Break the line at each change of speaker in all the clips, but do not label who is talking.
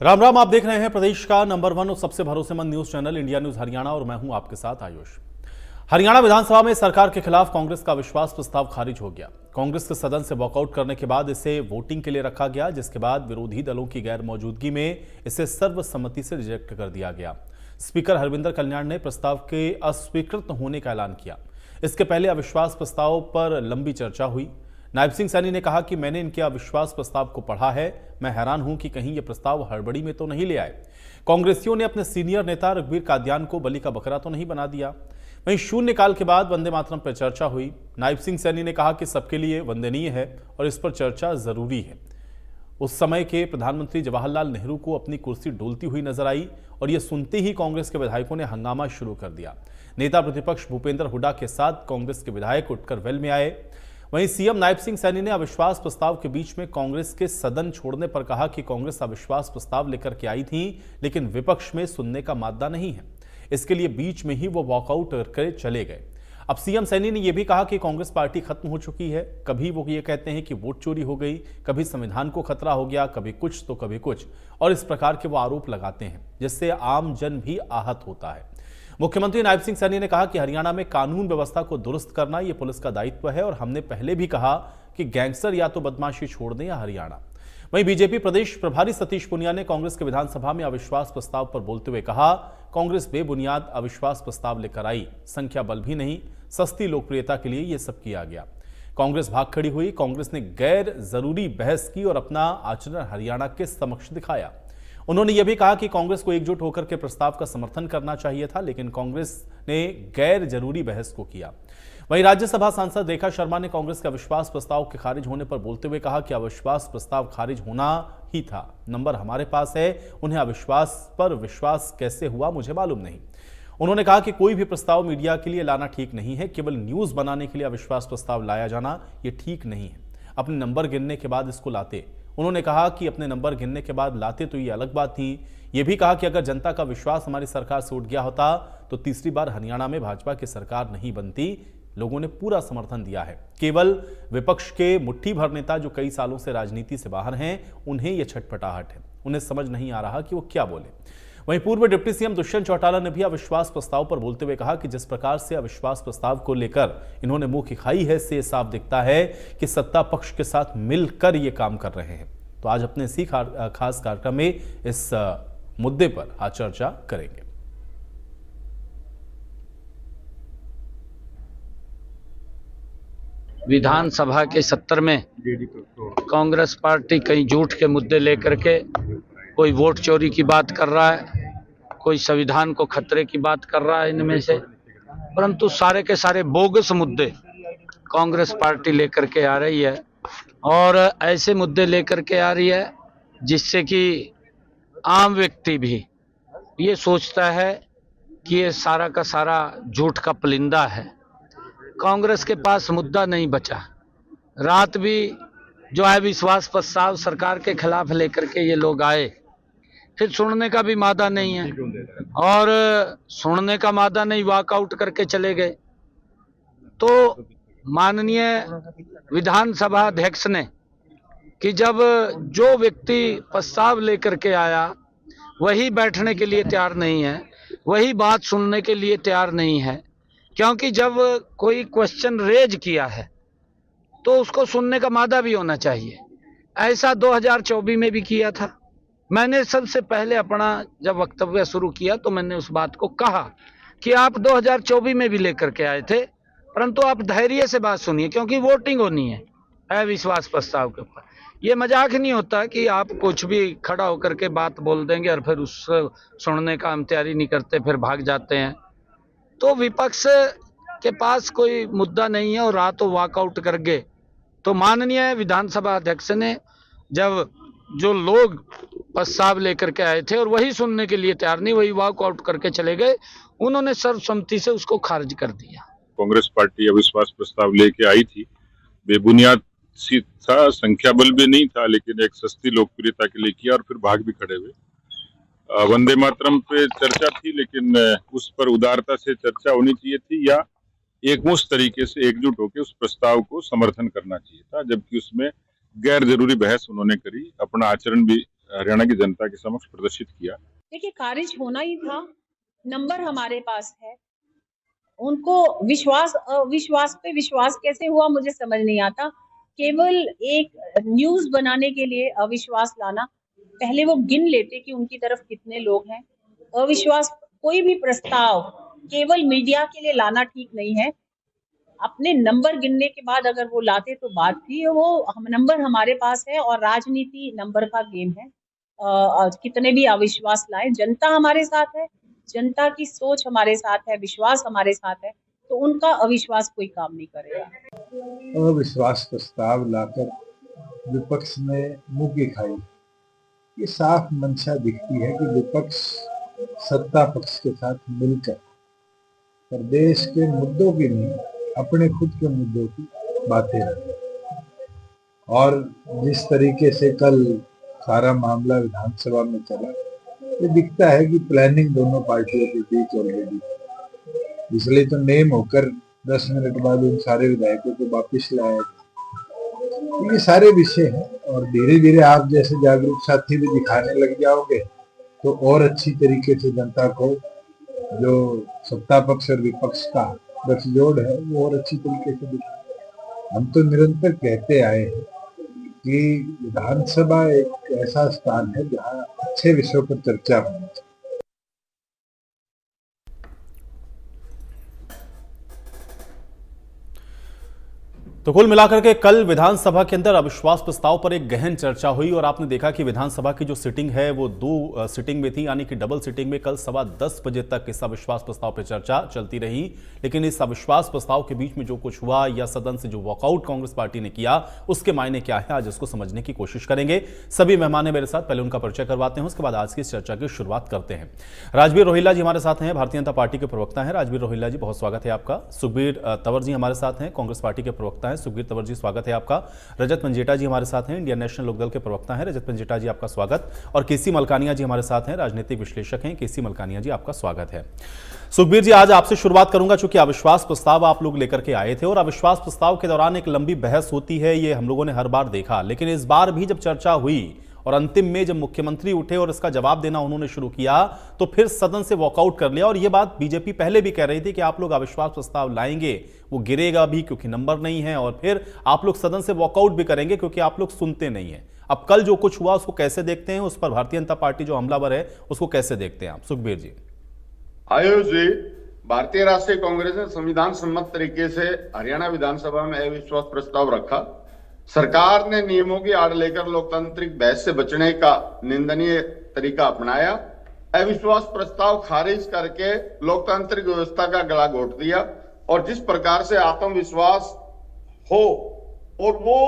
राम राम। आप देख रहे हैं प्रदेश का नंबर 1 और सबसे भरोसेमंद news channel India news Haryana और मैं हूं आपके साथ आयुष। हरियाणा विधानसभा में सरकार के खिलाफ कांग्रेस का अविश्वास प्रस्ताव खारिज हो गया। कांग्रेस के सदन से वॉकआउट करने के बाद इसे वोटिंग के लिए रखा गया, जिसके बाद विरोधी दलों की गैर मौजूदगी में इसे सर्वसम्मति से रिजेक्ट कर दिया गया। स्पीकर हरविंदर कल्याण ने प्रस्ताव के अस्वीकृत होने का ऐलान किया। इसके पहले अविश्वास प्रस्ताव पर लंबी चर्चा हुई। नायब सिंह सैनी ने कहा कि मैंने इनके अविश्वास प्रस्ताव को पढ़ा है, मैं हैरान हूं कि कहीं यह प्रस्ताव हड़बड़ी में तो नहीं ले आए। कांग्रेसियों ने अपने सीनियर नेता रघुवीर कादियान को बलि का बकरा तो नहीं बना दिया। वहीं शून्यकाल के बाद वंदे मातरम पर चर्चा हुई। नायब सिंह सैनी ने कहा कि सबके लिए वंदनीय है और इस पर चर्चा जरूरी है। उस समय के प्रधानमंत्री जवाहरलाल नेहरू को अपनी कुर्सी डोलती हुई नजर आई और यह सुनते ही कांग्रेस के विधायकों ने हंगामा शुरू कर दिया। नेता प्रतिपक्ष भूपेंद्र हुड्डा के साथ कांग्रेस के विधायक उठकर वेल में आए। वहीं सीएम नायब सिंह सैनी ने अविश्वास प्रस्ताव के बीच में कांग्रेस के सदन छोड़ने पर कहा कि कांग्रेस अविश्वास प्रस्ताव लेकर के आई थी, लेकिन विपक्ष में सुनने का मादा नहीं है, इसके लिए बीच में ही वो वॉकआउट करके चले गए। अब सीएम सैनी ने यह भी कहा कि कांग्रेस पार्टी खत्म हो चुकी है। कभी वो ये कहते हैं कि वोट चोरी हो गई, कभी संविधान को खतरा हो गया, कभी कुछ तो कभी कुछ, और इस प्रकार के वो आरोप लगाते हैं जिससे आम जन भी आहत होता है। मुख्यमंत्री नायब सिंह सैनी ने कहा कि हरियाणा में कानून व्यवस्था को दुरुस्त करना यह पुलिस का दायित्व है और हमने पहले भी कहा कि गैंगस्टर या तो बदमाशी छोड़ दें या हरियाणा। वहीं बीजेपी प्रदेश प्रभारी सतीश पुनिया ने कांग्रेस के विधानसभा में अविश्वास प्रस्ताव पर बोलते हुए कहा, कांग्रेस बेबुनियाद अविश्वास प्रस्ताव लेकर आई, संख्या बल भी नहीं, सस्ती लोकप्रियता के लिए यह सब किया गया। कांग्रेस भाग खड़ी हुई। कांग्रेस ने गैर जरूरी बहस की और अपना आचरण हरियाणा के समक्ष दिखाया। उन्होंने यह भी कहा कि कांग्रेस को एकजुट होकर के प्रस्ताव का समर्थन करना चाहिए था, लेकिन कांग्रेस ने गैर जरूरी बहस को किया। वहीं राज्यसभा सांसद रेखा शर्मा ने कांग्रेस के अविश्वास प्रस्ताव के खारिज होने पर बोलते हुए कहा कि अविश्वास प्रस्ताव खारिज होना ही था, नंबर हमारे पास है, उन्हें अविश्वास पर विश्वास कैसे हुआ मुझे मालूम नहीं। उन्होंने कहा कि कोई भी प्रस्ताव मीडिया के लिए लाना ठीक नहीं है, केवल न्यूज बनाने के लिए अविश्वास प्रस्ताव लाया जाना यह ठीक नहीं है। अपने नंबर गिनने के बाद इसको लाते। उन्होंने कहा कि अपने नंबर गिनने के बाद लाते तो ये अलग बात थी। यह भी कहा कि अगर जनता का विश्वास हमारी सरकार से उठ गया होता तो तीसरी बार हरियाणा में भाजपा की सरकार नहीं बनती। लोगों ने पूरा समर्थन दिया है। केवल विपक्ष के मुट्ठी भर नेता जो कई सालों से राजनीति से बाहर हैं, उन्हें यह छटपटाहट है, उन्हें समझ नहीं आ रहा कि वो क्या बोले। वहीं पूर्व डिप्टी सीएम दुष्यंत चौटाला ने भी अविश्वास प्रस्ताव पर बोलते हुए कहा कि जिस प्रकार से अविश्वास प्रस्ताव को लेकर इन्होंने मुंह खिखाई है, इससे साफ दिखता है कि सत्ता पक्ष के साथ मिलकर ये काम कर रहे हैं। तो आज अपने इसी खास कार्यक्रम में इस मुद्दे पर आज चर्चा करेंगे।
विधानसभा के सत्र में कांग्रेस पार्टी कई झूठ के मुद्दे लेकर के कोई वोट चोरी की बात कर रहा है, कोई संविधान को खतरे की बात कर रहा है इनमें से, परंतु सारे के सारे बोगस मुद्दे कांग्रेस पार्टी लेकर के आ रही है और ऐसे मुद्दे लेकर के आ रही है जिससे कि आम व्यक्ति भी ये सोचता है कि ये सारा का सारा झूठ का पुलिंदा है। कांग्रेस के पास मुद्दा नहीं बचा। रात भी जो है विश्वास प्रस्ताव सरकार के खिलाफ लेकर के ये लोग आए, फिर सुनने का भी मादा नहीं है और सुनने का मादा नहीं, वॉकआउट करके चले गए। तो माननीय विधानसभा अध्यक्ष ने कि जब जो व्यक्ति प्रस्ताव लेकर के आया वही बैठने के लिए तैयार नहीं है, वही बात सुनने के लिए तैयार नहीं है, क्योंकि जब कोई क्वेश्चन रेज किया है तो उसको सुनने का मादा भी होना चाहिए। ऐसा 2024 में भी किया था। मैंने सबसे पहले अपना जब वक्तव्य शुरू किया तो मैंने उस बात को कहा कि आप 2024 में भी लेकर के आए थे, परंतु आप धैर्य से बात सुनिए, क्योंकि वोटिंग होनी है अविश्वास प्रस्ताव के ऊपर। ये मजाक नहीं होता कि आप कुछ भी खड़ा होकर के बात बोल देंगे और फिर उस सुनने का हम तैयारी नहीं करते, फिर भाग जाते हैं। तो विपक्ष के पास कोई मुद्दा नहीं है और रातों वॉकआउट कर गए। तो माननीय विधानसभा अध्यक्ष ने जब जो लोग प्रस्ताव लेकर के आए थे और वही सुनने के लिए तैयार नहीं, वही वॉकआउट करके चले गए, उन्होंने सर्वसम्मति से उसको खारिज कर दिया।
कांग्रेस पार्टी अविश्वास प्रस्ताव लेके आई थी, बेबुनियाद सी था, संख्या बल भी नहीं था, लेकिन एक सस्ती लोकप्रियता के लिए किया और फिर भाग भी खड़े हुए। वंदे मातरम पे चर्चा थी, लेकिन उस पर उदारता से चर्चा होनी चाहिए थी या एकमुश्त तरीके से एकजुट होकर उस प्रस्ताव को समर्थन करना चाहिए था, जबकि उसमें गैर जरूरी बहस उन्होंने करी, अपना आचरण भी हरियाणा की जनता के समक्ष प्रदर्शित किया।
देखिए, खारिज होना ही था, नंबर हमारे पास है। उनको विश्वास पे विश्वास कैसे हुआ मुझे समझ नहीं आता। केवल एक न्यूज़ बनाने के लिए अविश्वास लाना, पहले वो गिन लेते कि उनकी तरफ कितने लोग हैं। अविश्वास, कोई भी प्रस्ताव केवल मीडिया के लिए लाना ठीक नहीं है। अपने नंबर गिनने के बाद अगर वो लाते तो बात थी। वो नंबर हमारे पास है और राजनीति नंबर का गेम है। कितने भी अविश्वास लाए, जनता हमारे साथ है, जनता की सोच हमारे साथ है, विश्वास हमारे साथ है, तो उनका अविश्वास कोई काम नहीं करेगा।
अविश्वास प्रस्ताव लाकर विपक्ष ने मुंह की खाई। ये साफ मंशा दिखती है कि विपक्ष सत्ता पक्ष के साथ मिलकर प्रदेश के मुद्दों की नहीं, अपने खुद के मुद्दों की बातें रहे। और जिस तरीके से कल सारा मामला विधानसभा में चला, ये दिखता है कि प्लानिंग दोनों पार्टियों के बीच ऑलरेडी, इसलिए तो नेम होकर 10 मिनट बाद उन सारे विधायकों को वापिस लाया गया। ये सारे विषय हैं और धीरे धीरे आप जैसे जागरूक साथी भी दिखाने लग जाओगे तो और अच्छी तरीके से जनता को जो सत्ता पक्ष और विपक्ष का गठजोड़ है वो और अच्छी तरीके से दिखा। हम तो निरंतर कहते आए हैं कि विधानसभा एक ऐसा स्थान है जहां अच्छे विषयों पर चर्चा होनी चाहिए।
तो कुल मिलाकर के कल विधानसभा के अंदर अविश्वास प्रस्ताव पर एक गहन चर्चा हुई और आपने देखा कि विधानसभा की जो सिटिंग है वो 2 सिटिंग में थी, यानी कि डबल सिटिंग में कल 10:15 बजे तक इस अविश्वास प्रस्ताव पर चर्चा चलती रही। लेकिन इस अविश्वास प्रस्ताव के बीच में जो कुछ हुआ या सदन से जो वॉकआउट कांग्रेस पार्टी ने किया, उसके मायने क्या है, आज इसको समझने की कोशिश करेंगे। सभी मेहमान मेरे साथ, पहले उनका परिचय करवाते हैं, उसके बाद आज की इस चर्चा की शुरुआत करते हैं। राजबीर रोहिल्ला जी हमारे साथ हैं, भारतीय जनता पार्टी के प्रवक्ता हैं। राजबीर रोहिल्ला जी, बहुत स्वागत है आपका। सुखबीर तंवर जी हमारे साथ हैं, कांग्रेस पार्टी के प्रवक्ता हैं। सुखबीर तंवर जी, स्वागत है आपका। रजत मंजेटा जी हमारे साथ हैं, इंडियन नेशनल लोकदल के प्रवक्ता हैं। रजत मंजेटा जी, आपका स्वागत। और केसी मलकानिया जी हमारे साथ हैं, राजनीतिक विश्लेषक हैं। केसी मलकानिया जी, आपका स्वागत है। सुखबीर जी, आज आपसे शुरुआत करूंगा, चूंकि अविश्वास प्रस्ताव आप लोग लेकर के आए थे और अविश्वास प्रस्ताव के दौरान एक लंबी बहस होती है, ये हम लोगों ने हर बार देखा। लेकिन इस बार भी जब चर्चा हुई और अंतिम में जब मुख्यमंत्री उठे और इसका जवाब देना उन्होंने शुरू किया, तो फिर सदन से वॉकआउट कर लिया। और यह बात बीजेपी पहले भी कह रही थी कि आप लोग अविश्वास प्रस्ताव लाएंगे, वो गिरेगा भी क्योंकि नंबर नहीं है, और फिर आप लोग सदन से वॉकआउट भी करेंगे क्योंकि आप लोग सुनते नहीं है। अब कल जो कुछ हुआ उसको कैसे देखते हैं, उस पर भारतीय जनता पार्टी जो हमलावर है उसको कैसे देखते हैं आप? सुखबीर जी।
आयुष जी, भारतीय राष्ट्रीय कांग्रेस ने संविधान सम्मत तरीके से हरियाणा विधानसभा में अविश्वास प्रस्ताव रखा। सरकार ने नियमों की आड़ लेकर लोकतांत्रिक बहस से बचने का निंदनीय तरीका अपनाया। अविश्वास प्रस्ताव खारिज करके लोकतांत्रिक व्यवस्था का गला घोट दिया और जिस प्रकार से आत्मविश्वास हो और वो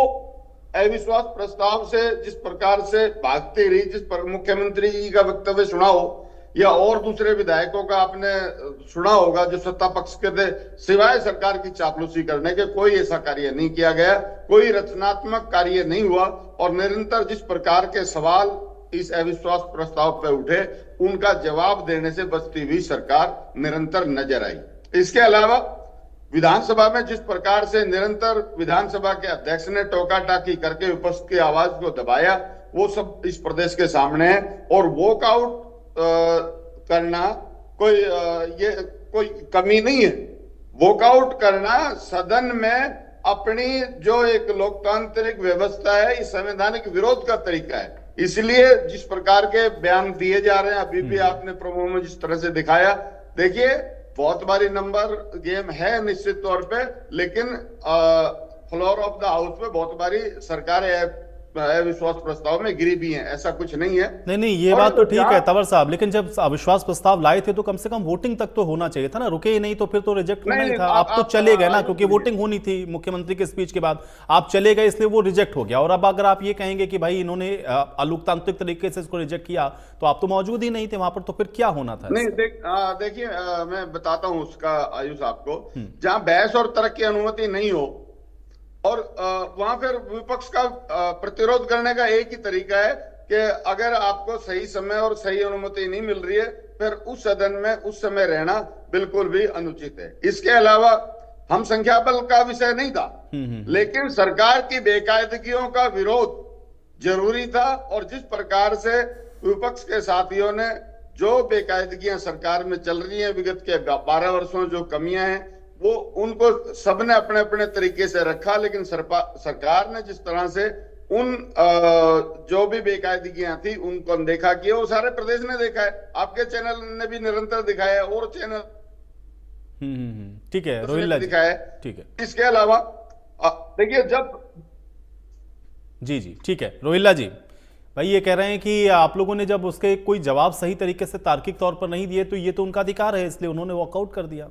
अविश्वास प्रस्ताव से जिस प्रकार से भागती रही, जिस पर मुख्यमंत्री जी का वक्तव्य सुना हो या और दूसरे विधायकों का आपने सुना होगा जो सत्ता पक्ष के थे, सिवाय सरकार की चापलूसी करने के कोई ऐसा कार्य नहीं किया गया, कोई रचनात्मक कार्य नहीं हुआ। और निरंतर जिस प्रकार के सवाल इस अविश्वास प्रस्ताव पर उठे, उनका जवाब देने से बचती हुई सरकार निरंतर नजर आई। इसके अलावा विधानसभा में जिस प्रकार से निरंतर विधानसभा के अध्यक्ष ने टोका टाकी करके विपक्ष की आवाज को दबाया, वो सब इस प्रदेश के सामने है। और वॉकआउट करना ये कोई कमी नहीं है। वॉकआउट करना सदन में अपनी जो एक लोकतांत्रिक व्यवस्था है, इस संवैधानिक विरोध का तरीका है। इसलिए जिस प्रकार के बयान दिए जा रहे हैं, अभी भी आपने प्रोमो में जिस तरह से दिखाया, देखिए बहुत बारी नंबर गेम है निश्चित तौर पे, लेकिन फ्लोर ऑफ द हाउस में बहुत बारी सरकारें अविश्वास प्रस्ताव में गिरी भी हैं, ऐसा कुछ नहीं है।
नहीं, ये बात तो ठीक है तंवर साहब, लेकिन जब अविश्वास प्रस्ताव लाए थे तो कम से कम वोटिंग तक तो होना चाहिए था ना, रुके ही नहीं तो फिर तो रिजेक्ट होना ही था। आप तो चले गए ना, क्योंकि वोटिंग होनी थी मुख्यमंत्री के स्पीच के बाद, आप चले गए इसलिए वो रिजेक्ट हो गया। और अब अगर आप ये कहेंगे कि भाई इन्होंने अलोकतांत्रिक तरीके से इसको रिजेक्ट किया, तो आप तो मौजूद ही नहीं थे वहां पर, तो फिर क्या होना था?
नहीं, देखिए मैं बताता हूं उसका आयुष आपको। जहां बहस और तर्क की अनुमति नहीं हो और वहां फिर विपक्ष का प्रतिरोध करने का एक ही तरीका है कि अगर आपको सही समय और सही अनुमति नहीं मिल रही है, फिर उस सदन में उस समय रहना बिल्कुल भी अनुचित है। इसके अलावा हम संख्या बल का विषय नहीं था, लेकिन सरकार की बेकायदगियों का विरोध जरूरी था। और जिस प्रकार से विपक्ष के साथियों ने जो बेकायदगियां सरकार में चल रही हैं विगत के 12 वर्षों, जो कमियां हैं, वो उनको सबने अपने अपने तरीके से रखा। लेकिन सरकार ने जिस तरह से उन जो भी बेकायदगियां थी उनको अनदेखा किया, वो सारे प्रदेश ने देखा है, आपके चैनल ने भी निरंतर दिखाया है और चैनल
ठीक है रोहिल्ला जी,
दिखाया है।
ठीक है,
इसके अलावा देखिए, जब
जी जी ठीक है रोहिल्ला जी, भाई ये कह रहे हैं कि आप लोगों ने जब उसके कोई जवाब सही तरीके से तार्किक तौर पर नहीं दिए तो ये तो उनका अधिकार है, इसलिए उन्होंने वॉकआउट कर दिया।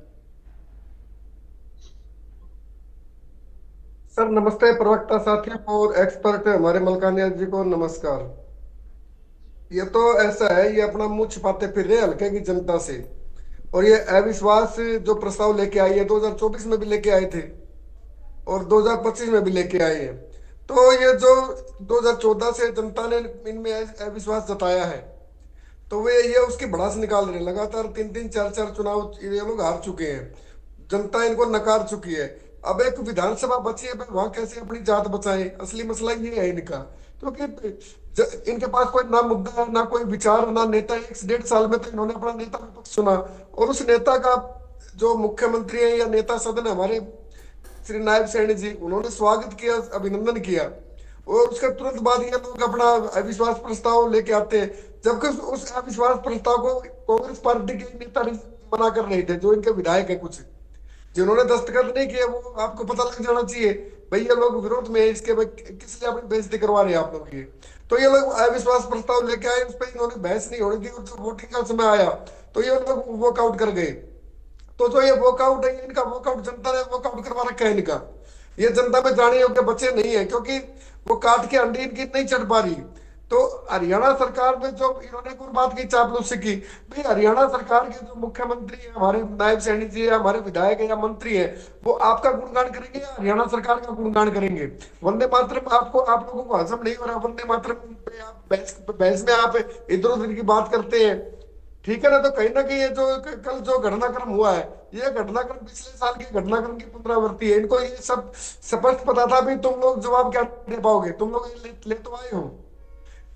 सर नमस्ते प्रवक्ता साथियों और एक्सपर्ट हमारे मलकानिया जी को नमस्कार। ये तो ऐसा है, ये अपना मुंह छिपाते फिर रहे हल्के की जनता से, और ये अविश्वास जो प्रस्ताव लेके आई है 2024 में भी लेके आए थे और 2025 में भी लेके आए हैं। तो ये जो 2014 से जनता ने इनमें अविश्वास जताया है, तो वे ये उसकी भड़ास निकाल रहे हैं। लगातार 3-3, 4-4 चुनाव ये लोग हार चुके हैं, जनता इनको नकार चुकी है। अब एक विधानसभा बची है, वहां कैसे अपनी जात बचाए, असली मसला ये है इनका। क्योंकि इनके पास कोई ना मुद्दा है, ना कोई विचार, ना नेता। 1 से 1.5 साल में तो इन्होंने अपना नेता विपक्ष चुना, और उस नेता का जो मुख्यमंत्री है या नेता सदन हमारे श्री नायब सैनी जी, उन्होंने स्वागत किया, अभिनंदन किया, और उसके तुरंत बाद ये लोग अपना अविश्वास प्रस्ताव लेके आते हैं। जबकि उस अविश्वास प्रस्ताव को कांग्रेस पार्टी के नेता मना कर रहे थे, जो इनके विधायक है कुछ, जिन्होंने दस्तखत नहीं किए। वो आपको पता लग जाना चाहिए भाई ये लोग विरोध में है, इसके किस लिए अपनी बेइज्जती करवा रहे हैं आप लोग। ये तो ये लोग अविश्वास प्रस्ताव लेके आए, उस पर इन्होंने बहस नहीं होनी थी, और जब वोटिंग का समय आया तो ये लोग वॉकआउट कर गए। तो जो ये वॉकआउट है, इनका वॉकआउट जनता ने वॉकआउट करवा रखा है इनका। ये जनता में जाने योग्य बच्चे नहीं है, क्योंकि वो काट के अंडी इनकी नहीं चढ़ पा रही। तो हरियाणा सरकार में जो इन्होंने एक और बात की, चापलूसी की, भाई हरियाणा सरकार के जो मुख्यमंत्री है, हमारे नायब सैनी जी है, हमारे विधायक है या मंत्री है, वो आपका गुणगान करेंगे या हरियाणा सरकार का गुणगान करेंगे? वंदे मातरम आपको, आप लोगों को हजम नहीं हो रहा, वंदे मातरम पे आप बहस में आप इधर उधर की बात करते हैं, ठीक है ना? तो कहीं ना कहीं ये जो कल जो घटनाक्रम हुआ है, ये घटनाक्रम पिछले साल के घटनाक्रम की पुनरावृत्ति है। इनको ये सब स्पष्ट पता था भी तुम लोग जवाब क्या दे पाओगे, तुम लोग ले तो आए हो,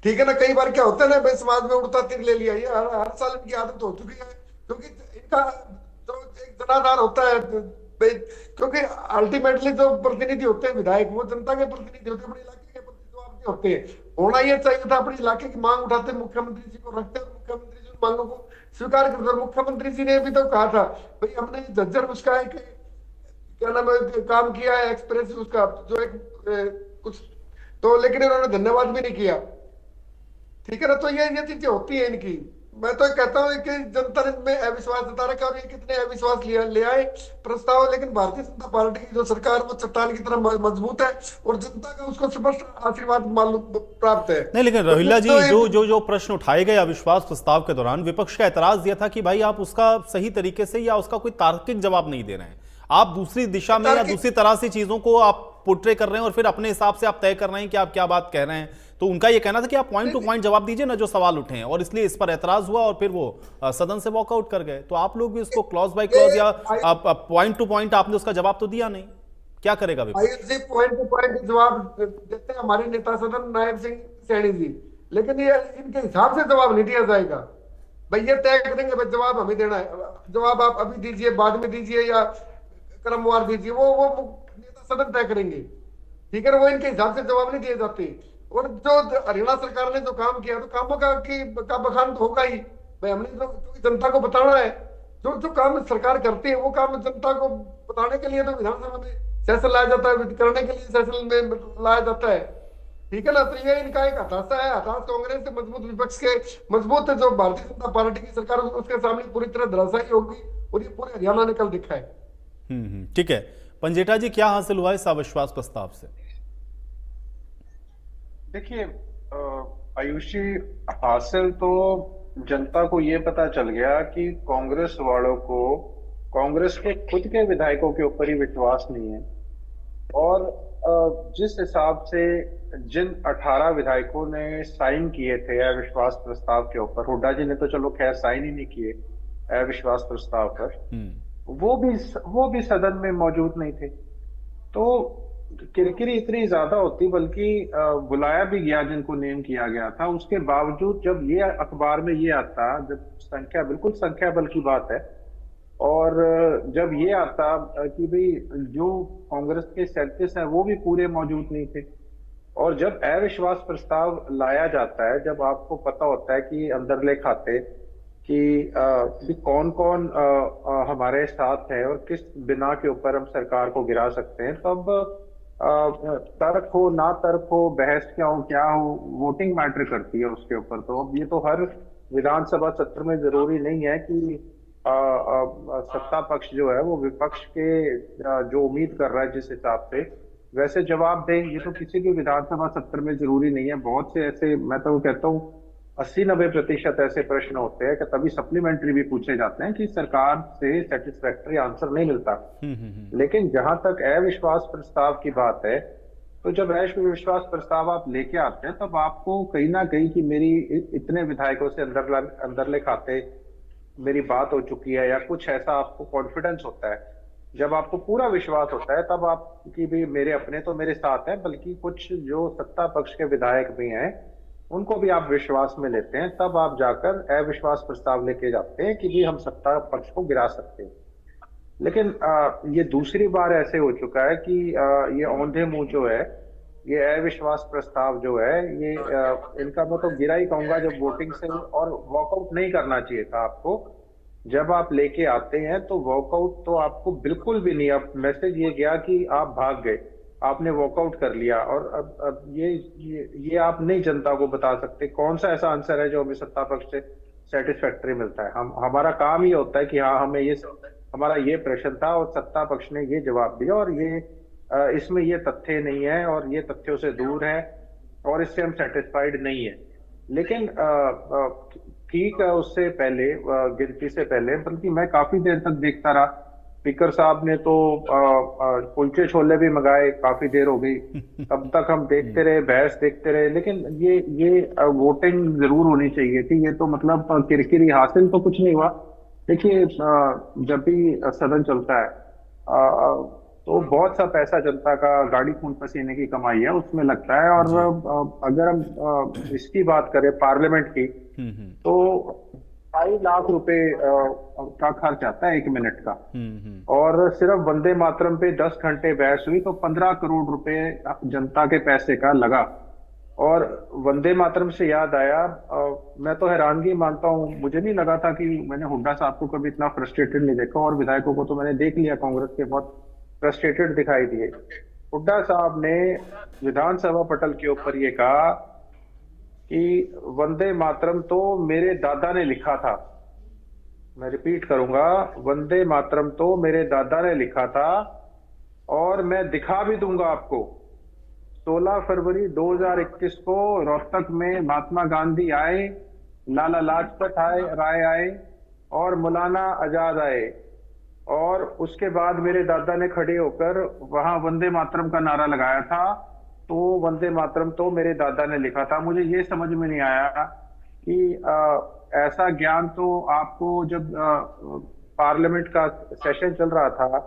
ठीक है ना? कई बार क्या होता है ना भाई, समाज में उड़ता तीर ले लिया, ये हर साल इनकी आदत हो चुकी है। क्योंकि इनका जो एक जनाधार होता है भाई, क्योंकि अल्टीमेटली जो प्रतिनिधि होते हैं विधायक, वो जनता के प्रतिनिधि होते हैं, अपने इलाके के प्रतिनिधि होते हैं। होना ये चाहिए था, अपने इलाके की मांग उठाते, मुख्यमंत्री जी को रखते, और मुख्यमंत्री जी मांगों को स्वीकार करते। और मुख्यमंत्री जी ने भी तो कहा था भाई हमने झज्जर उसका एक क्या नाम है काम किया है, एक्सप्रेस उसका जो एक कुछ, तो लेकिन इन्होंने धन्यवाद भी नहीं किया, ठीक है ना? तो ये चीजें होती है इनकी। मैं तो कहता हूँ कि जनता ने में अविश्वास जता रखा, और ये कितने अविश्वास ले आए प्रस्ताव, लेकिन भारतीय जनता पार्टी की जो सरकार वो चट्टान की तरह मजबूत है, और जनता का उसको स्पष्ट आशीर्वाद मालूम प्राप्त है।
नहीं, लेकिन रोहिल्ला जी, जो प्रश्न उठाए गए अविश्वास प्रस्ताव के दौरान, विपक्ष का एतराज दिया था कि भाई आप उसका सही तरीके से या उसका कोई तार्किक जवाब नहीं दे रहे हैं, आप दूसरी दिशा में या दूसरी तरह से चीजों को आप पोर्ट्रे कर रहे हैं, और फिर अपने हिसाब से आप तय कर रहे हैं कि आप क्या बात कह रहे हैं। तो उनका ये कहना था कि आप पॉइंट टू पॉइंट जवाब दीजिए ना जो सवाल उठे हैं, और इसलिए इस पर एतराज हुआ और फिर वो सदन से वॉकआउट कर गए। तो आप लोग भी उसको क्लॉज बाय क्लॉज या पॉइंट टू पॉइंट आपने उसका जवाब तो दिया नहीं, क्या करेगा विपक्ष?
पॉइंट टू पॉइंट जवाब देते हैं हमारे नेता सदन नायब सिंह सैनी जी, लेकिन ये इनके हिसाब से जवाब नहीं दिया जाएगा। भाई ये तय करेंगे भाई जवाब हमें देना है, जवाब आप अभी दीजिए, बाद में दीजिए या क्रमवार दीजिए, वो नेता सदन तय करेंगे, ठीक है ना? वो इनके हिसाब से जवाब नहीं दिए जाते। और जो हरियाणा सरकार ने जो काम किया, तो कामों का बखान तो होगा ही भाई। हमने तो जनता को बताना है, जो काम सरकार करती है वो काम जनता को बताने के लिए तो विधानसभा में सेशन लाया जाता है, करने के लिए सेशन में लाया जाता है, ठीक है ना? तो ये इनका एक हताशा है, हताश कांग्रेस से मजबूत विपक्ष के मजबूत जो भारतीय जनता पार्टी की सरकार उसके सामने पूरी तरह धराशायी होगी, और ये पूरे हरियाणा ने कल दिखा है।
ठीक है पंजेटा जी, क्या हासिल हुआ इस अविश्वास प्रस्ताव से?
देखिए आयुषी, हासिल तो जनता को ये पता चल गया कि कांग्रेस वालों को, कांग्रेस के खुद के विधायकों के ऊपर ही विश्वास नहीं है। और जिस हिसाब से जिन 18 विधायकों ने साइन किए थे अविश्वास प्रस्ताव के ऊपर, हुड्डा जी ने तो चलो खैर साइन ही नहीं किए अविश्वास प्रस्ताव पर, वो भी सदन में मौजूद नहीं थे। तो किरकिरी इतनी ज्यादा होती, बल्कि बुलाया भी गया जिनको नेम किया गया था, उसके बावजूद जब ये अखबार में ये आता, जब संख्या, बिल्कुल संख्या बल की बात है, और जब ये आता कि भाई जो कांग्रेस के 37 हैं वो भी पूरे मौजूद नहीं थे, और जब अविश्वास प्रस्ताव लाया जाता है, जब आपको पता होता है कि अंदरले खाते कि कौन कौन हमारे साथ है और किस बिना के ऊपर हम सरकार को गिरा सकते हैं, तब तर्क हो ना तर्क हो, बहस क्या हो, वोटिंग मैटर करती है उसके ऊपर। तो अब ये तो हर विधानसभा सत्र में जरूरी नहीं है कि सत्ता पक्ष जो है वो विपक्ष के जो उम्मीद कर रहा है जिस हिसाब से वैसे जवाब दे। ये तो किसी भी विधानसभा सत्र में जरूरी नहीं है। बहुत से ऐसे, मैं तो कहता हूँ 80-90% ऐसे प्रश्न होते हैं कि तभी सप्लीमेंट्री भी पूछे जाते हैं कि सरकार से सेटिस्फैक्टरी आंसर नहीं मिलता। लेकिन जहां तक अविश्वास प्रस्ताव की बात है, तो जब अविश्वास प्रस्ताव आप लेके आते हैं तब आपको कहीं ना कहीं कि मेरी इतने विधायकों से अंदरले खाते मेरी बात हो चुकी है, या कुछ ऐसा आपको कॉन्फिडेंस होता है। जब आपको पूरा विश्वास होता है तब आप कि भी मेरे अपने तो मेरे साथ हैं, बल्कि कुछ जो सत्ता पक्ष के विधायक भी हैं उनको भी आप विश्वास में लेते हैं, तब आप जाकर अविश्वास प्रस्ताव लेके जाते हैं कि भी हम सत्ता पक्ष को गिरा सकते हैं। लेकिन ये दूसरी बार ऐसे हो चुका है कि ये औंधे मुंह जो है, ये अविश्वास प्रस्ताव जो है, ये इनका मैं तो गिरा ही कहूंगा जब वोटिंग से, और वॉकआउट नहीं करना चाहिए था आपको। जब आप लेके आते हैं तो वॉकआउट तो आपको बिल्कुल भी नहीं, अब मैसेज ये गया कि आप भाग गए, आपने वॉकआउट कर लिया। और अब ये आप नहीं जनता को बता सकते कौन सा ऐसा आंसर है जो हमें सत्ता पक्ष से सेटिस्फैक्टरी मिलता है। हमारा काम ये होता है कि हाँ, हमें ये, हमारा ये प्रश्न था और सत्ता पक्ष ने ये जवाब दिया, और ये इसमें ये तथ्य नहीं है और ये तथ्यों से दूर है और इससे हम सेटिस्फाइड नहीं है। लेकिन ठीक है, उससे पहले गिनती से पहले, बल्कि मैं काफी देर तक देखता रहा, स्पीकर साहब ने तो कुलचे छोले भी मंगाए, काफी देर हो गई, तब तक हम देखते रहे, बहस देखते रहे। लेकिन ये वोटिंग जरूर होनी चाहिए थी। ये तो मतलब किरकिरी हासिल तो कुछ नहीं हुआ। देखिए, जब भी सदन चलता है तो बहुत सा पैसा जनता का गाड़ी खून पसीने की कमाई है उसमें लगता है। और अगर हम इसकी बात करें पार्लियामेंट की, तो 2.5 लाख रुपए का खर्च आता है 1 मिनट का, और सिर्फ वंदे मातरम पे 10 घंटे बहस हुई तो 15 करोड़ रुपए जनता के पैसे का लगा। और वंदे मातरम से याद आया, मैं तो हैरानगी मानता हूँ, मुझे नहीं लगा था कि मैंने हुड्डा साहब को कभी इतना फ्रस्ट्रेटेड नहीं देखा, और विधायकों को तो मैंने देख लिया कांग्रेस के बहुत फ्रस्ट्रेटेड दिखाई दिए। हुड्डा साहब ने विधानसभा पटल के ऊपर ये कहा कि वंदे मातरम तो मेरे दादा ने लिखा था। मैं रिपीट करूंगा, वंदे मातरम तो मेरे दादा ने लिखा था, और मैं दिखा भी दूंगा आपको। 16 फरवरी 2021 को रोहतक में महात्मा गांधी आए, लाला लाजपत राय आए और मौलाना आजाद आए, और उसके बाद मेरे दादा ने खड़े होकर वहां वंदे मातरम का नारा लगाया था। तो वंदे मातरम तो मेरे दादा ने लिखा था। मुझे ये समझ में नहीं आया कि ऐसा ज्ञान तो आपको, जब पार्लियामेंट का सेशन चल रहा था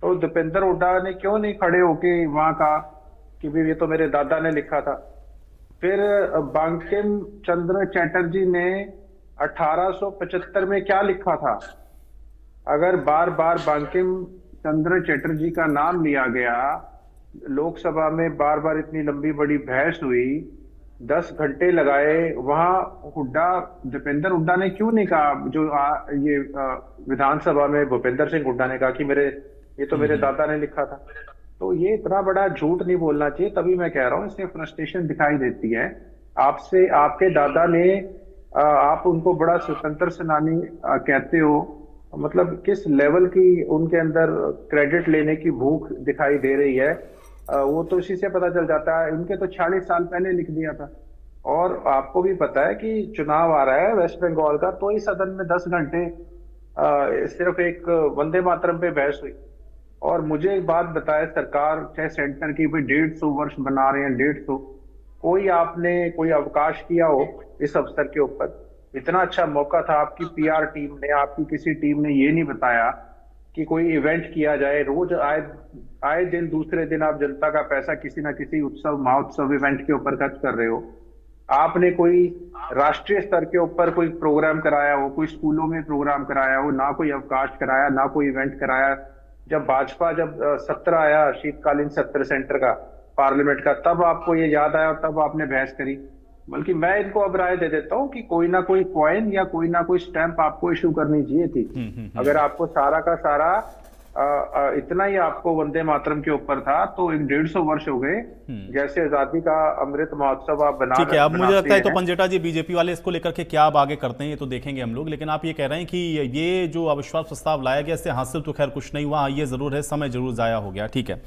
तो दीपेंद्र हुड्डा ने क्यों नहीं खड़े होके वहां कहा कि भी ये तो मेरे दादा ने लिखा था। फिर बंकिम चंद्र चटर्जी ने 1875 में क्या लिखा था। अगर बार बार बंकिम चंद्र चटर्जी का नाम लिया गया, लोकसभा में बार बार इतनी लंबी बड़ी बहस हुई, 10 घंटे लगाए, वहां हुड्डा, दीपेंद्र हुड्डा ने क्यों नहीं कहा, जो ये विधानसभा में भूपेंद्र सिंह हुड्डा ने कहा कि ये तो मेरे दादा ने लिखा था। तो ये इतना बड़ा झूठ नहीं बोलना चाहिए। तभी मैं कह रहा हूँ, इससे फ्रस्ट्रेशन दिखाई देती है। आपसे, आपके दादा ने, आप उनको बड़ा स्वतंत्र सेनानी कहते हो, मतलब किस लेवल की उनके अंदर क्रेडिट लेने की भूख दिखाई दे रही है, वो तो इसी से पता चल जाता है। इनके तो 40 साल पहले लिख दिया था। और आपको भी पता है कि चुनाव आ रहा है वेस्ट बंगाल का, तो इस सदन में 10 घंटे सिर्फ एक वंदे मातरम पे बहस हुई। और मुझे एक बात बताए, सरकार चाहे सेंटर की भी 150 वर्ष बना रहे हैं, 150, कोई आपने कोई अवकाश किया हो इस अवसर के ऊपर? इतना अच्छा मौका था, आपकी पीआर टीम ने, आपकी किसी टीम ने ये नहीं बताया कि कोई इवेंट किया जाए। रोज आए दिन दूसरे दिन आप जनता का पैसा किसी ना किसी उत्सव महोत्सव इवेंट के ऊपर खर्च कर रहे हो। आपने कोई राष्ट्रीय स्तर के ऊपर कोई प्रोग्राम कराया हो, कोई स्कूलों में प्रोग्राम कराया हो, ना कोई अवकाश कराया, ना कोई इवेंट कराया। जब भाजपा सत्र आया, शीतकालीन सत्र सेंटर का पार्लियामेंट का, तब आपको ये याद आया और तब आपने बहस करी। बल्कि मैं इनको अब राय दे देता हूँ कि कोई ना कोई कॉइन या कोई ना कोई स्टैंप आपको इशू करनी चाहिए थी। अगर आपको सारा का सारा इतना ही आपको वंदे मातरम के ऊपर था, तो 150 वर्ष हो गए जैसे आजादी का अमृत महोत्सव आप बना।
ठीक है, अब मुझे लगता है तो पंजेटा जी बीजेपी वाले इसको लेकर के क्या अब आगे करते हैं ये तो देखेंगे हम लोग, लेकिन आप ये कह रहे हैं कि ये जो अविश्वास प्रस्ताव लाया गया इससे हासिल तो खैर कुछ नहीं हुआ, ये जरूर है समय जरूर जाया हो गया। ठीक है,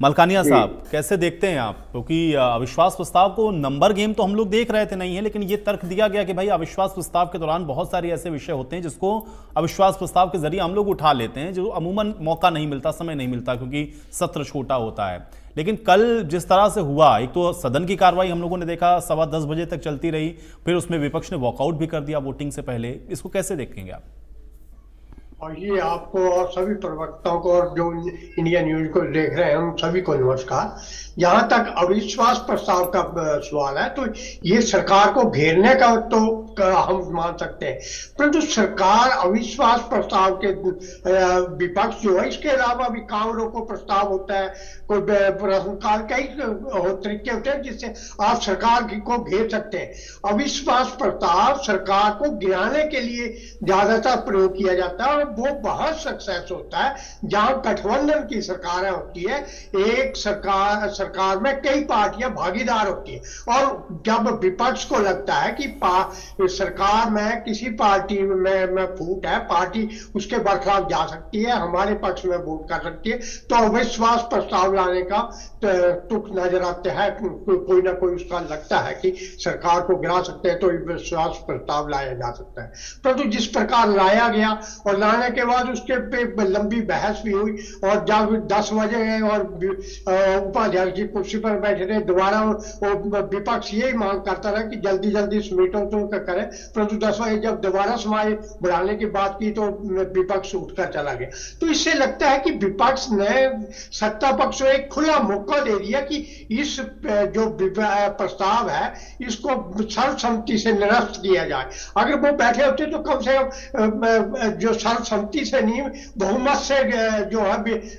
मलकानिया साहब कैसे देखते हैं आप, क्योंकि अविश्वास प्रस्ताव को नंबर गेम तो हम लोग देख रहे थे नहीं है, लेकिन ये तर्क दिया गया कि भाई अविश्वास प्रस्ताव के दौरान बहुत सारे ऐसे विषय होते हैं जिसको अविश्वास प्रस्ताव के जरिए हम लोग उठा लेते हैं, जो अमूमन मौका नहीं मिलता, समय नहीं मिलता क्योंकि सत्र छोटा होता है। लेकिन कल जिस तरह से हुआ, एक तो सदन की कार्रवाई हम लोगों ने देखा 10:15 बजे तक चलती रही, फिर उसमें विपक्ष ने वॉकआउट भी कर दिया वोटिंग से पहले, इसको कैसे देखेंगे आप?
और ये आपको और सभी प्रवक्ताओं को और जो इंडिया न्यूज को देख रहे हैं उन सभी को नमस्कार। जहां तक अविश्वास प्रस्ताव का सवाल है तो ये सरकार को घेरने का तो हम मान सकते हैं, परंतु सरकार अविश्वास प्रस्ताव के विपक्ष जो है, इसके अलावा भी काम रोको प्रस्ताव होता है, कोई प्रश्नकाल, कई तरीके होते हैं जिससे आप सरकार को घेर सकते हैं। अविश्वास प्रस्ताव सरकार को गिराने के लिए ज्यादातर प्रयोग किया जाता है और वो बहुत सक्सेस होता है जहां गठबंधन की सरकारें होती है, एक सरकार में कई पार्टियां भागीदार होती है और जब विपक्ष को लगता है कि सरकार में किसी पार्टी में फूट है, पार्टी उसके बरखलाफ जा सकती है, हमारे पक्ष में वोट कर सकती है, तो अविश्वास प्रस्ताव लाने का तुक नजर आते हैं, कोई ना कोई उसका लगता है कि सरकार को गिरा सकते हैं तो अविश्वास प्रस्ताव लाया जा सकता है। परंतु जिस प्रकार लाया गया और लाने के बाद उसके पे लंबी बहस भी हुई और जब 10 बजे गए और उपाध्यक्ष जी कुर्सी पर बैठे थे, दोबारा विपक्ष यही मांग करता रहा कि जल्दी जल्दी समेटो तो करें, परंतु 10 बजे जब दोबारा समय बढ़ाने की बात की तो विपक्ष उठकर चला गया। तो इससे लगता है कि विपक्ष ने सत्ता पक्ष को एक खुला मौका दे दिया कि इस जो प्रस्ताव है इसको सर्वसम्मति से निरस्त किया जाए। अगर वो बैठे होते तो कम से कम जो सर्वसम्मति से नहीं बहुमत से जो है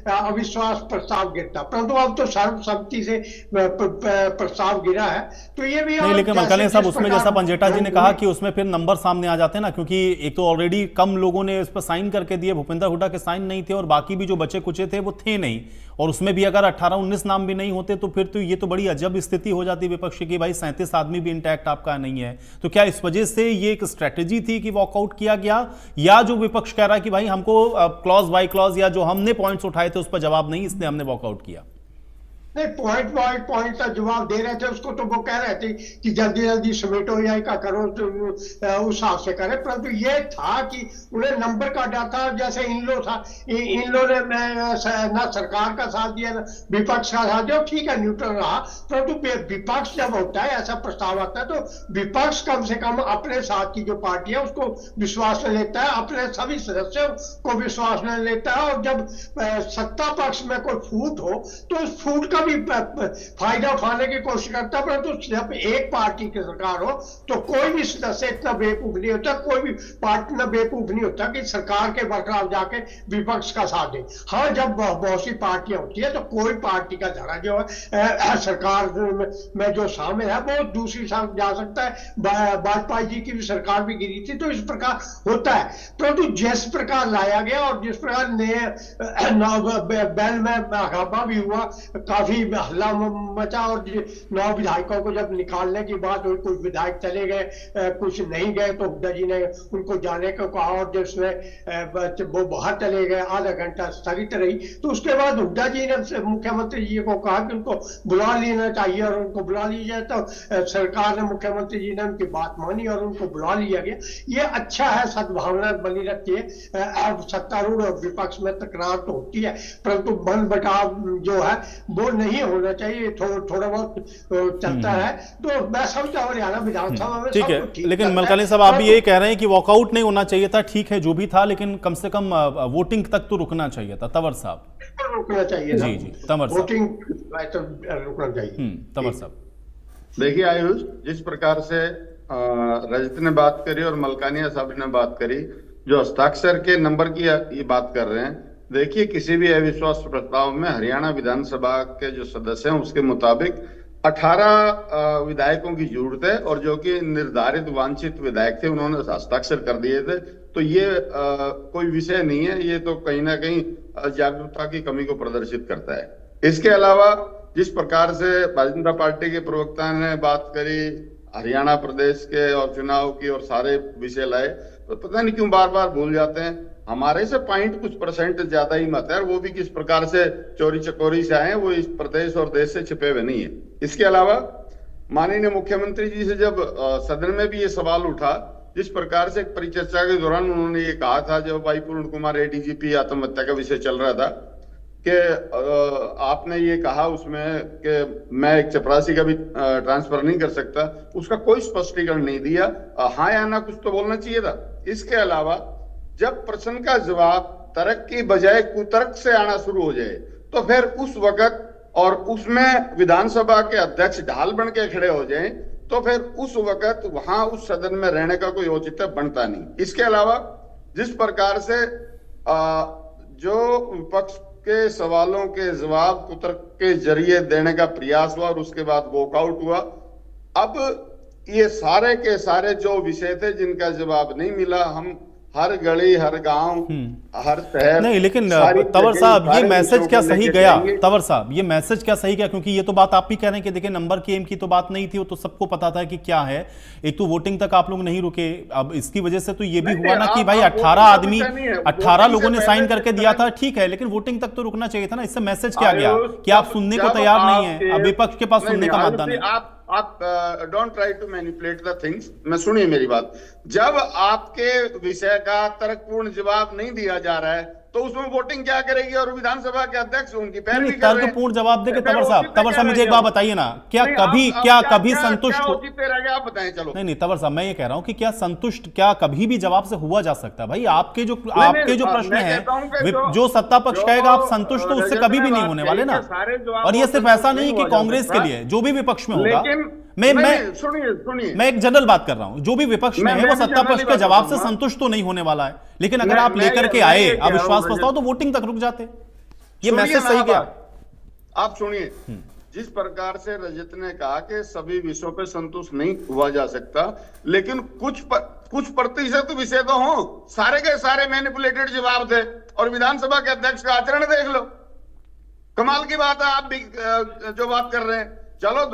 अविश्वास प्रस्ताव गिरता, परंतु अब तो सर्वसम्मति से प्रस्ताव गिरा है। तो ये भी
नहीं, लेकिन मलकानिया साहब उसमें जैसा पंजेटा जी ने कहा कि उसमें फिर नंबर सामने आ जाते हैं ना, क्योंकि एक तो ऑलरेडी कम लोगों ने इस पर साइन करके दिए, भूपेंद्र हुड्डा के साइन नहीं थे और बाकी भी जो बचे कुचे थे वो थे नहीं, और उसमें भी अगर 18-19 नाम भी नहीं होते तो फिर तो ये तो बड़ी अजब स्थिति हो जाती विपक्ष की, भाई 37 आदमी भी इंटैक्ट आपका नहीं है। तो क्या इस वजह से ये एक स्ट्रेटेजी थी कि वॉकआउट किया गया, या जो विपक्ष कह रहा है कि भाई हमको क्लॉज बाय क्लॉज या जो हमने पॉइंट्स उठाए थे उस पर जवाब नहीं, इसलिए हमने वॉकआउट किया?
नहीं, पॉइंट बाय पॉइंट का जवाब दे रहे थे उसको, तो वो कह रहे थे कि जल्दी जल्दी समेटो या क्या करो तो उस हिसाब से करें, परंतु ये था कि उन्हें नंबर का डाटा जैसे इन लो था, इन लो ने ना सरकार का साथ दिया ना विपक्ष का साथ दिया, ठीक है न्यूट्रल रहा, परंतु विपक्ष जब होता है ऐसा प्रस्ताव आता है तो विपक्ष कम से कम अपने साथ की जो पार्टी है उसको विश्वास में लेता है, अपने सभी सदस्यों को विश्वास में लेता है, और जब सत्ता पक्ष में कोई फूट हो तो उस फूट का भी फायदा उठाने की कोशिश करता है, परंतु जब एक पार्टी की सरकार हो तो कोई भी सदस्य इतना बेवकूफ नहीं होता, कोई भी पार्टी इतना बेवकूफ नहीं होता कि सरकार के बरखलाफ जाके विपक्ष का साथ दे। हाँ, जब बहुत सी पार्टियां होती है तो कोई पार्टी का धड़ा जो है सरकार में जो शामिल है वो दूसरी तरफ जा सकता है। वाजपेयी जी की भी सरकार भी गिरी थी, तो इस प्रकार होता है, परंतु जिस प्रकार लाया गया और जिस प्रकार बैल में हंगामा भी हुआ, काफी हल्ला मचा और 9 विधायकों को जब निकालने की बात हुई, कुछ विधायक चले गए, कुछ नहीं गए, तो हुड्डा जी ने उनको जाने को कहा और जिसमें वो बाहर चले गए, आधा घंटा स्थगित रही। तो उसके बाद हुड्डा जी ने मुख्यमंत्री जी को कहा कि उनको बुला लेना चाहिए और उनको बुला लिया, तो सरकार ने, मुख्यमंत्री जी ने उनकी बात मानी और उनको बुला लिया गया। ये अच्छा है, सद्भावना बनी रहती है। सत्तारूढ़ और विपक्ष में तकरार तो होती है, परंतु मन बटाव जो है वो नहीं होना चाहिए, थोड़ा बहुत चलता है, तो मैं समझता हूँ हरियाणा विधानसभा में
ठीक
सब
है,
कुछ ठीक
लेकिन
चल रहा
मलकानी
है।
साहब आप भी यही कह रहे हैं कि वॉकआउट नहीं होना चाहिए था, ठीक है जो भी था, लेकिन कम से कम वोटिंग तक तो रुकना चाहिए था। तंवर साहब
रुकना चाहिए ना।
जी, तंवर साहब।
वोटिंग तो रुकना चाहिए।
तंवर साहब।
देखिए आयुष, जिस प्रकार से रजत ने बात करी और मलकानिया साहब ने बात करी, जो हस्ताक्षर के नंबर की ये बात कर रहे हैं, देखिए किसी भी अविश्वास प्रस्ताव में हरियाणा विधानसभा के जो सदस्य हैं उसके मुताबिक 18 विधायकों की जरूरत है, और जो कि निर्धारित वांछित विधायक थे उन्होंने हस्ताक्षर कर दिए थे। तो ये कोई विषय नहीं है, ये तो कहीं ना कहीं जागरूकता की कमी को प्रदर्शित करता है। इसके अलावा जिस प्रकार से भारतीय जनता पार्टी के प्रवक्ता ने बात करी हरियाणा प्रदेश के और चुनाव की और सारे विषय लाए, तो पता नहीं क्यों बार बार भूल जाते हैं। हमारे से पॉइंट कुछ परसेंट ज्यादा ही मत है, और वो भी किस प्रकार से चोरी चकोरी से आए, वो इस प्रदेश और देश से छिपे हुए नहीं है। इसके अलावा माननीय मुख्यमंत्री जी से जब सदन में भी ये सवाल उठा, जिस प्रकार से एक परिचर्चा के दौरान उन्होंने ये कहा था, जब भाई पूर्ण कुमार एडीजीपी आत्महत्या का विषय चल रहा था, कि आपने ये कहा उसमें कि मैं एक चपरासी का भी ट्रांसफर नहीं कर सकता, उसका कोई स्पष्टीकरण नहीं दिया। हाँ या ना कुछ तो बोलना चाहिए था। इसके अलावा जब प्रश्न का जवाब तर्क की बजाय कुतर्क से आना शुरू हो जाए, तो फिर उस वक्त और उसमें विधानसभा के अध्यक्ष ढाल बन के खड़े हो जाएं, तो फिर उस वक्त वहां उस सदन में रहने का कोई औचित्य बनता नहीं। इसके अलावा जिस प्रकार से जो विपक्ष के सवालों के जवाब कुतर्क के जरिए देने का प्रयास हुआ और उसके बाद वॉकआउट हुआ, अब ये सारे के सारे जो विषय थे जिनका जवाब नहीं मिला, हम हर गली हर गांव हर शहर
नहीं, लेकिन तंवर साहब ये मैसेज क्या सही गया? तंवर साहब ये मैसेज क्या सही गया? क्योंकि ये तो बात आप भी कह रहे हैं कि देखिए नंबर की एम की तो बात नहीं थी, वो तो सबको पता था कि क्या है। एक तो वोटिंग तक आप लोग नहीं रुके, अब इसकी वजह से तो ये भी हुआ ना कि भाई 18 लोगों ने साइन करके दिया था, ठीक है, लेकिन वोटिंग तक तो रुकना चाहिए था ना। इससे मैसेज क्या गया कि आप सुनने को तैयार नहीं है, अब विपक्ष के पास सुनने का माध्यम नहीं।
आप don't try to manipulate the things. मैं सुनिए मेरी बात, जब आपके विषय का तर्कपूर्ण जवाब नहीं दिया जा रहा है तो उसमें वोटिंग क्या करेगी? और विधानसभा के अध्यक्ष उनकी पैरवी कर रहे हैं।
तर्कपूर्ण जवाब देके तंवर साहब मुझे एक बात बताइए ना, क्या कभी संतुष्ट हो?
आप बताएं। चलो
नहीं तंवर साहब मैं ये कह रहा हूं कि क्या संतुष्ट क्या कभी भी जवाब से हुआ जा सकता है? भाई आपके जो प्रश्न है, जो सत्ता पक्ष कहेगा आप संतुष्ट, तो उससे कभी भी नहीं होने वाले ना। और ये सिर्फ ऐसा नहीं कि कांग्रेस के लिए, जो भी विपक्ष में होगा, मैं एक जनरल बात कर रहा हूं, जो भी विपक्ष में है वो सत्ता पक्ष के जवाब से संतुष्ट तो नहीं होने वाला है। लेकिन अगर आप लेकर के आए अविश्वास प्रस्ताव, तो वोटिंग तक रुक जाते। ये मैसेज सही गया।
आप सुनिए, जिस प्रकार से रजत ने कहा कि सभी विषयों पे संतुष्ट नहीं हुआ जा सकता, लेकिन कुछ प्रतिशत विषय तो हो, सारे के सारे मैनिपुलेटेड जवाब थे। और विधानसभा के अध्यक्ष का आचरण देख लो, कमाल की बात है। आप भी जो बात कर रहे हैं, चलो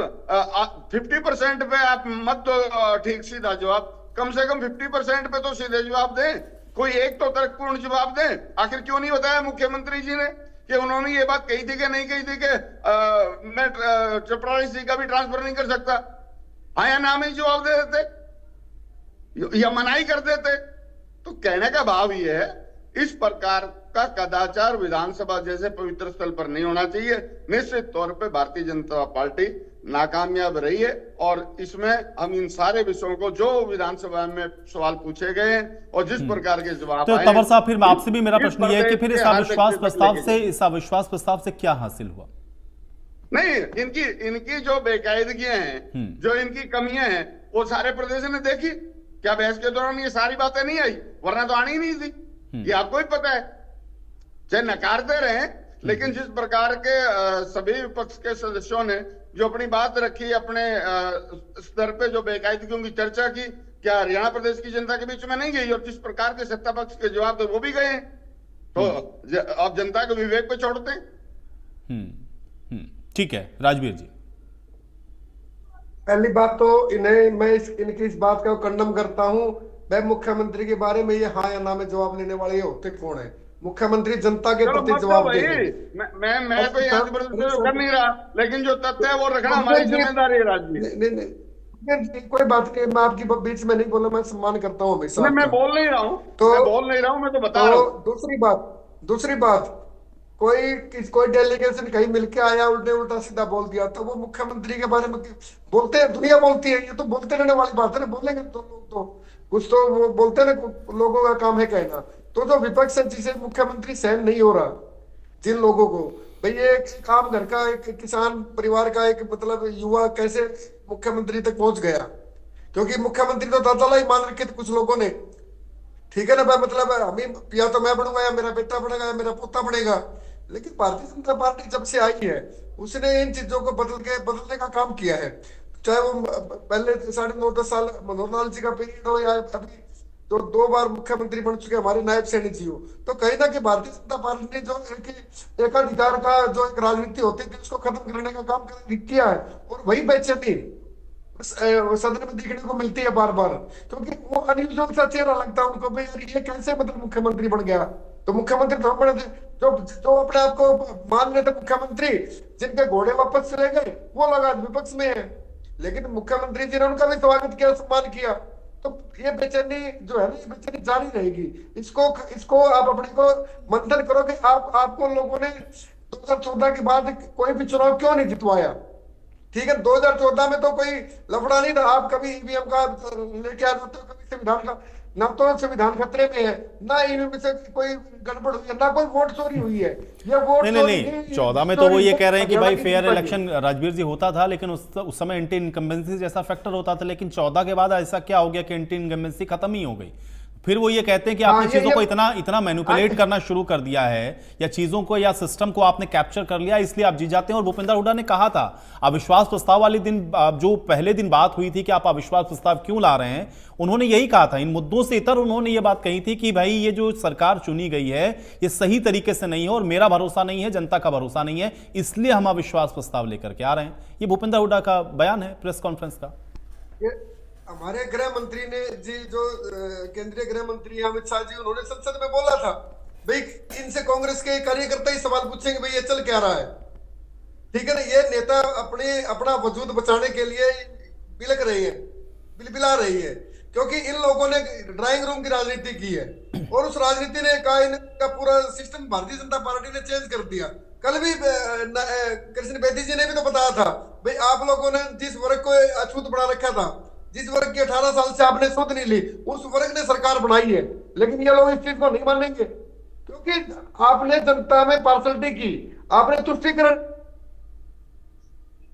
50% पे आप मत दो ठीक सीधा जवाब, कम से कम 50% पे तो सीधे जवाब दें, कोई एक तो तर्कपूर्ण जवाब दें। आखिर क्यों नहीं बताया मुख्यमंत्री जी ने कि उन्होंने ये बात कही थी कि नहीं कही थी कि मैं चपरासी का भी ट्रांसफर नहीं कर सकता? हाँ या ना में ही जवाब दे देते या मनाही कर देते। तो कहने का भाव ये है, इस प्रकार का कदाचार विधानसभा जैसे पवित्र स्थल पर नहीं होना चाहिए। निश्चित तौर पे भारतीय जनता पार्टी नाकामयाब रही है, और इसमें हम इन सारे विषयों को जो विधानसभा में सवाल पूछे गए हैं और जिस प्रकार के जवाब
तो तंवर साहब फिर आपसे भी मेरा प्रश्न ये है कि फिर इस अविश्वास प्रस्ताव से क्या हासिल हुआ?
नहीं, इनकी जो बेकायदगियां हैं, जो इनकी कमियां हैं, वो सारे प्रदेश ने देखी। क्या बहस के दौरान ये सारी बातें नहीं आई? वरना तो आनी ही नहीं थी, ये आपको ही पता है। चाहे नकारते रहे, लेकिन जिस प्रकार के सभी विपक्ष के सदस्यों ने जो अपनी बात रखी, अपने स्तर पे जो बेकायदगियों की चर्चा की, क्या हरियाणा प्रदेश की जनता के बीच में नहीं गई? और जिस प्रकार के सत्ता पक्ष के जवाब थे वो भी गए। तो आप जनता के विवेक पे छोड़ते हैं।
ठीक है, राजवीर जी।
पहली बात तो मैं इनकी इस बात का कंडम करता हूं। मैं मुख्यमंत्री के बारे में ये हाँ या ना में जवाब लेने वाले होते कौन है? मुख्यमंत्री जनता के प्रति जवाब देंगे।
मैं तो यहाँ कर नहीं रहा, लेकिन जो तथ्य है वो रखना हमारी जिम्मेदारी है।
नहीं, कोई बात नहीं, मैं आपकी बीच में नहीं बोला, मैं सम्मान करता हूँ हमेशा।
मैं बोल नहीं रहा हूँ, मैं तो बता रहा हूँ।
दूसरी बात, कोई डेलीगेशन कहीं मिलके आया, उल्टे उल्टा सीधा बोल दिया, तो वो मुख्यमंत्री के बारे में बोलते हैं, दुनिया बोलती है, ये तो बोलते रहने वाली बात है ना, बोलेंगे तो लोग तो कुछ तो वो बोलते ना, लोगों का काम है कहना। तो जो विपक्ष है, जिसे मुख्यमंत्री सहन नहीं हो रहा, जिन लोगों को भाई ये एक काम घर का एक किसान परिवार का एक मतलब युवा कैसे मुख्यमंत्री तक पहुंच गया, क्योंकि मुख्यमंत्री तो दादा ही मान रखे थे कुछ लोगों ने, ठीक है ना भाई, मतलब हम या तो मैं बनूंगा या मेरा बेटा बनेगा या मेरा पोता बनेगा। लेकिन भारतीय जनता पार्टी जब से आई है, उसने इन चीजों को बदलने का काम किया है, चाहे वो पहले 9.5-10 साल मनोहर लाल जी का पीरियड हो या अभी जो 2 बार मुख्यमंत्री बन चुके हमारे नायब सैनी जी हो। तो कहीं ना कहीं भारतीय जनता पार्टी ने जो एकाधिकार का जो एक राजनीति होती थी उसको खत्म करने का काम किया है, और वही बेचैनी सदन में देखने को मिलती है बार बार, क्योंकि वो अनयूजुअल सा चेहरा लगता है उनको, भाई यार ये कैसे मतलब मुख्यमंत्री बन गया। तो मुख्यमंत्री तो बने थे, जो अपने आप को मान रहे थे मुख्यमंत्री, जिनके घोड़े वापस चले गए, वो लोग आज विपक्ष में है। लेकिन मुख्यमंत्री जी ने उनका भी स्वागत किया, सम्मान किया। तो ये बेचैनी जो है ना, ये बेचैनी जारी रहेगी। इसको आप अपने को मंथन करो कि आपको लोगों ने 2014 के बाद कोई भी चुनाव क्यों नहीं जितवाया। ठीक है, 2014 में तो कोई लफड़ा नहीं था, आप कभी ईवीएम का लेके आ जाते हो, कभी संविधान का, ना तो संविधान खतरे में है, ना ईवीएम से कोई गड़बड़ हुई है, ना कोई वोट चोरी हुई है। ये वोट
नहीं 14 में तो वो ये कह रहे हैं कि भाई फेयर इलेक्शन राजवीर जी होता था, लेकिन उस समय एंटी इनकम्बेंसी जैसा फैक्टर होता था। लेकिन 14 के बाद ऐसा क्या हो गया कि एंटी इनकम्बेंसी खत्म ही हो गई। फिर वो ये कहते हैं कि आपने चीजों को इतना मैनिपुलेट करना शुरू कर दिया है, या चीजों को या सिस्टम को आपने कैप्चर कर लिया, इसलिए आप जीत जाते हैं। और भूपेंद्र हुड्डा ने कहा था अविश्वास प्रस्ताव वाले दिन, जो पहले दिन बात हुई थी कि आप अविश्वास प्रस्ताव क्यों ला रहे हैं, उन्होंने यही कहा था, इन मुद्दों से इतर उन्होंने ये बात कही थी कि भाई ये जो सरकार चुनी गई है ये सही तरीके से नहीं है, और मेरा भरोसा नहीं है, जनता का भरोसा नहीं है, इसलिए हम अविश्वास प्रस्ताव लेकर के आ रहे हैं। ये भूपेंद्र हुड्डा का बयान है प्रेस कॉन्फ्रेंस का।
हमारे गृह मंत्री ने जी, जो केंद्रीय गृह मंत्री अमित शाह जी, उन्होंने संसद में बोला था, भाई इनसे कांग्रेस के कार्यकर्ता ही सवाल पूछेंगे भाई ये चल क्या रहा है। ठीक है ना, ये नेता अपना वजूद बचाने के लिए बिलक रही है, बिलबिला रही है, क्योंकि इन लोगों ने ड्राइंग रूम की राजनीति की है, और उस राजनीति ने इनका पूरा सिस्टम भारतीय जनता पार्टी ने चेंज कर दिया। कल भी कृष्ण बेदी जी ने भी तो बताया था, भाई आप लोगों ने जिस वर्ग को अछूत बना रखा था, जिस वर्ग की 18 साल से आपने सुध नहीं ली, उस वर्ग ने सरकार बनाई है। लेकिन ये लोग इस चीज को नहीं मानेंगे, क्योंकि आपने जनता में पार्सलिटी की, आपने तुष्टीकरण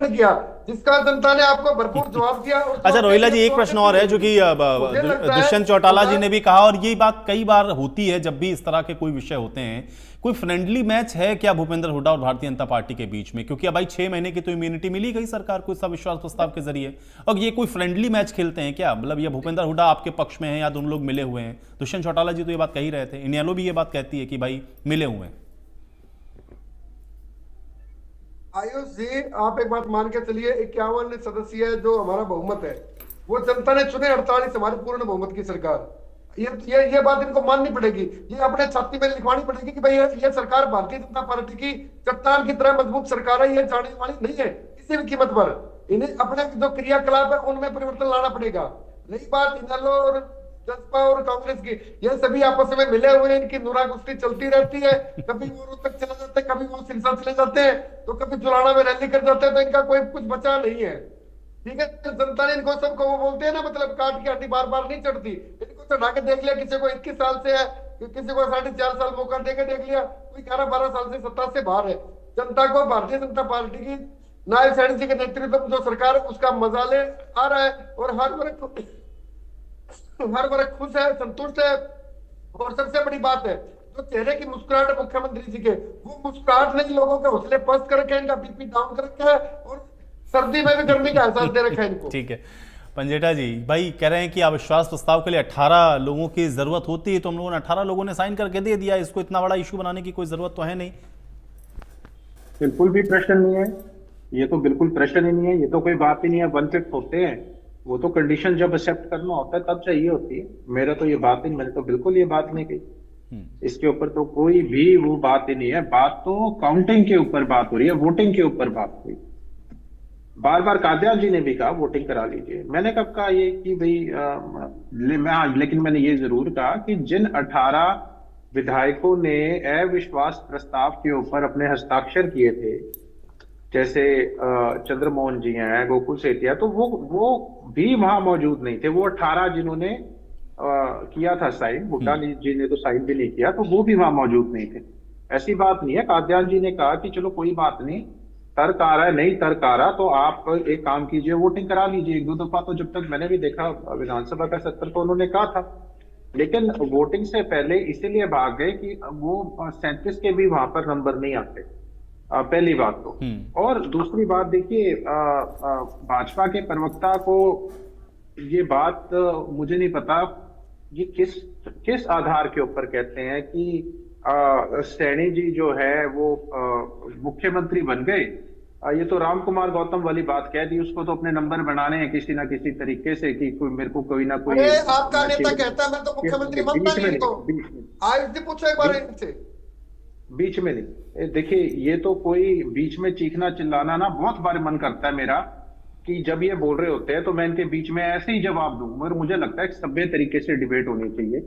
किया, जिसका जनता ने आपको भरपूर जवाब दिया।
अच्छा रोहिला जी, एक प्रश्न और है जो कि दुष्यंत चौटाला जी ने भी कहा, और ये बात कई बार होती है जब भी इस तरह के कोई विषय होते हैं, कोई फ्रेंडली मैच है क्या भूपेंद्र हुड्डा और भारतीय जनता पार्टी के बीच में? क्योंकि अब भाई 6 महीने की तो इम्यूनिटी मिली गई सरकार को इस अविश्वास प्रस्ताव के जरिए, और ये कोई फ्रेंडली मैच खेलते हैं क्या? मतलब ये भूपेंद्र हुड्डा आपके पक्ष में है या दोनों लोग मिले हुए हैं? दुष्यंत चौटाला जी तो ये बात कह ही रहे थे, इनेलो भी ये बात कहती है कि भाई मिले हुए हैं।
आयुष जी, आप एक बात मान के चलिए, 51 सदस्यीय जो हमारा बहुमत है, वो जनता ने चुने 48 हमारे पूर्ण बहुमत की सरकार। ये बात इनको माननी पड़ेगी, ये अपने छाती में लिखवानी पड़ेगी कि भाई ये सरकार भारतीय जनता पार्टी की चट्टान की तरह मजबूत सरकार है, ये जाने वाली नहीं है किसी भी कीमत पर। इन्हें अपने जो क्रियाकलाप है उनमें परिवर्तन लाना पड़ेगा। रही बात इनेलो और जसपा और कांग्रेस की, ये सभी आपस में मिले हुए, इनकी नुरा गुस्ती चलती रहती है, कभी वो रोहतक चले जाते हैं, कभी वो सिरसा चले जाते हैं, तो कभी जुलाना में रैली कर जाते हैं, तो इनका कोई कुछ बचा नहीं है। ठीक है, जनता ने इनको सबको, वो बोलते हैं ना, मतलब काट की हड्डी बार बार नहीं चढ़ती, इनको चढ़ा के देख लिया, किसी को 21 साल से है, किसी को 4.5 साल मौका देके देख लिया, कोई 11-12 साल से सत्ता से बाहर है। जनता को भारतीय जनता पार्टी की नायब सैनी जी के नेतृत्व में जो सरकार है उसका मजा ले आ रहा है, और हर वर्ग खुश है, संतुष्ट है। और सबसे बड़ी बात है, जो चेहरे की मुस्कुराहट है मुख्यमंत्री जी के, वो मुस्कुराहट ने लोगों के हौसले पस्त कर रखे हैं, इनका बीपी डाउन कर रखा है, और सर्दी में भी गर्मी का एहसास दे रखा है इनको।
ठीक है पंजेटा जी, भाई कह रहे हैं कि अविश्वास प्रस्ताव के लिए 18 लोगों की जरूरत होती है, तो हम लोगों ने 18 लोगों ने साइन करके दे दिया, इसको इतना बड़ा इशू बनाने की कोई जरूरत तो है नहीं।
बिल्कुल भी प्रश्न नहीं है, ये तो बिल्कुल प्रश्न ही नहीं है, ये तो कोई बात ही नहीं है। 1/5 होते हैं, वो तो कंडीशन जब एक्सेप्ट करना होता है तब चाहिए होती है। मेरा तो ये बात ही, मैंने तो बिल्कुल ये बात नहीं कही, इसके ऊपर तो कोई भी वो बात ही नहीं है। बात तो काउंटिंग के ऊपर बात हो रही है, वोटिंग के ऊपर बात हुई। बार बार कादियाल जी ने भी कहा वोटिंग करा लीजिए, मैंने कब कहा ये कि भाई लेकिन मैंने ये जरूर कहा कि जिन 18 विधायकों ने अविश्वास प्रस्ताव के ऊपर अपने हस्ताक्षर किए थे, जैसे चंद्रमोहन जी हैं, गोकुल सेठिया, तो वो भी वहां मौजूद नहीं थे। वो 18 जिन्होंने किया था साइन, भुट्टा जी ने तो साइन भी नहीं किया, तो वो भी वहां मौजूद नहीं थे। ऐसी बात नहीं है। काद्यान जी ने कहा कि चलो कोई बात नहीं, तर्क आ रहा है, नहीं तर्क आ रहा तो आप एक काम कीजिए, वोटिंग करा लीजिए। एक दो दफा तो जब तक मैंने भी देखा विधानसभा का सत्र तो उन्होंने कहा था, लेकिन वोटिंग से पहले इसीलिए भाग गए कि वो 37 के भी वहां पर नंबर नहीं आते। पहली बात तो। और दूसरी बात देखिए, भाजपा के प्रवक्ता को ये बात मुझे नहीं पता ये किस आधार के ऊपर कहते हैं कि सैनी जी जो है वो मुख्यमंत्री बन गए। ये तो राम कुमार गौतम वाली बात कह दी, उसको तो अपने नंबर बनाने हैं किसी ना किसी तरीके से कि कोई मेरे को कोई ना कोई।
अरे आपका नेता कहता है मैं तो मुख्यमंत्री बनता नहीं, तो आज भी पूछो एक बार इनसे।
बीच में नहीं, देखिए ये तो कोई बीच में चीखना चिल्लाना ना बहुत बार मन करता है मेरा कि जब ये बोल रहे होते हैं तो मैं इनके बीच में ऐसे ही जवाब दूं, मगर मुझे लगता है सभ्य तरीके से डिबेट होनी चाहिए।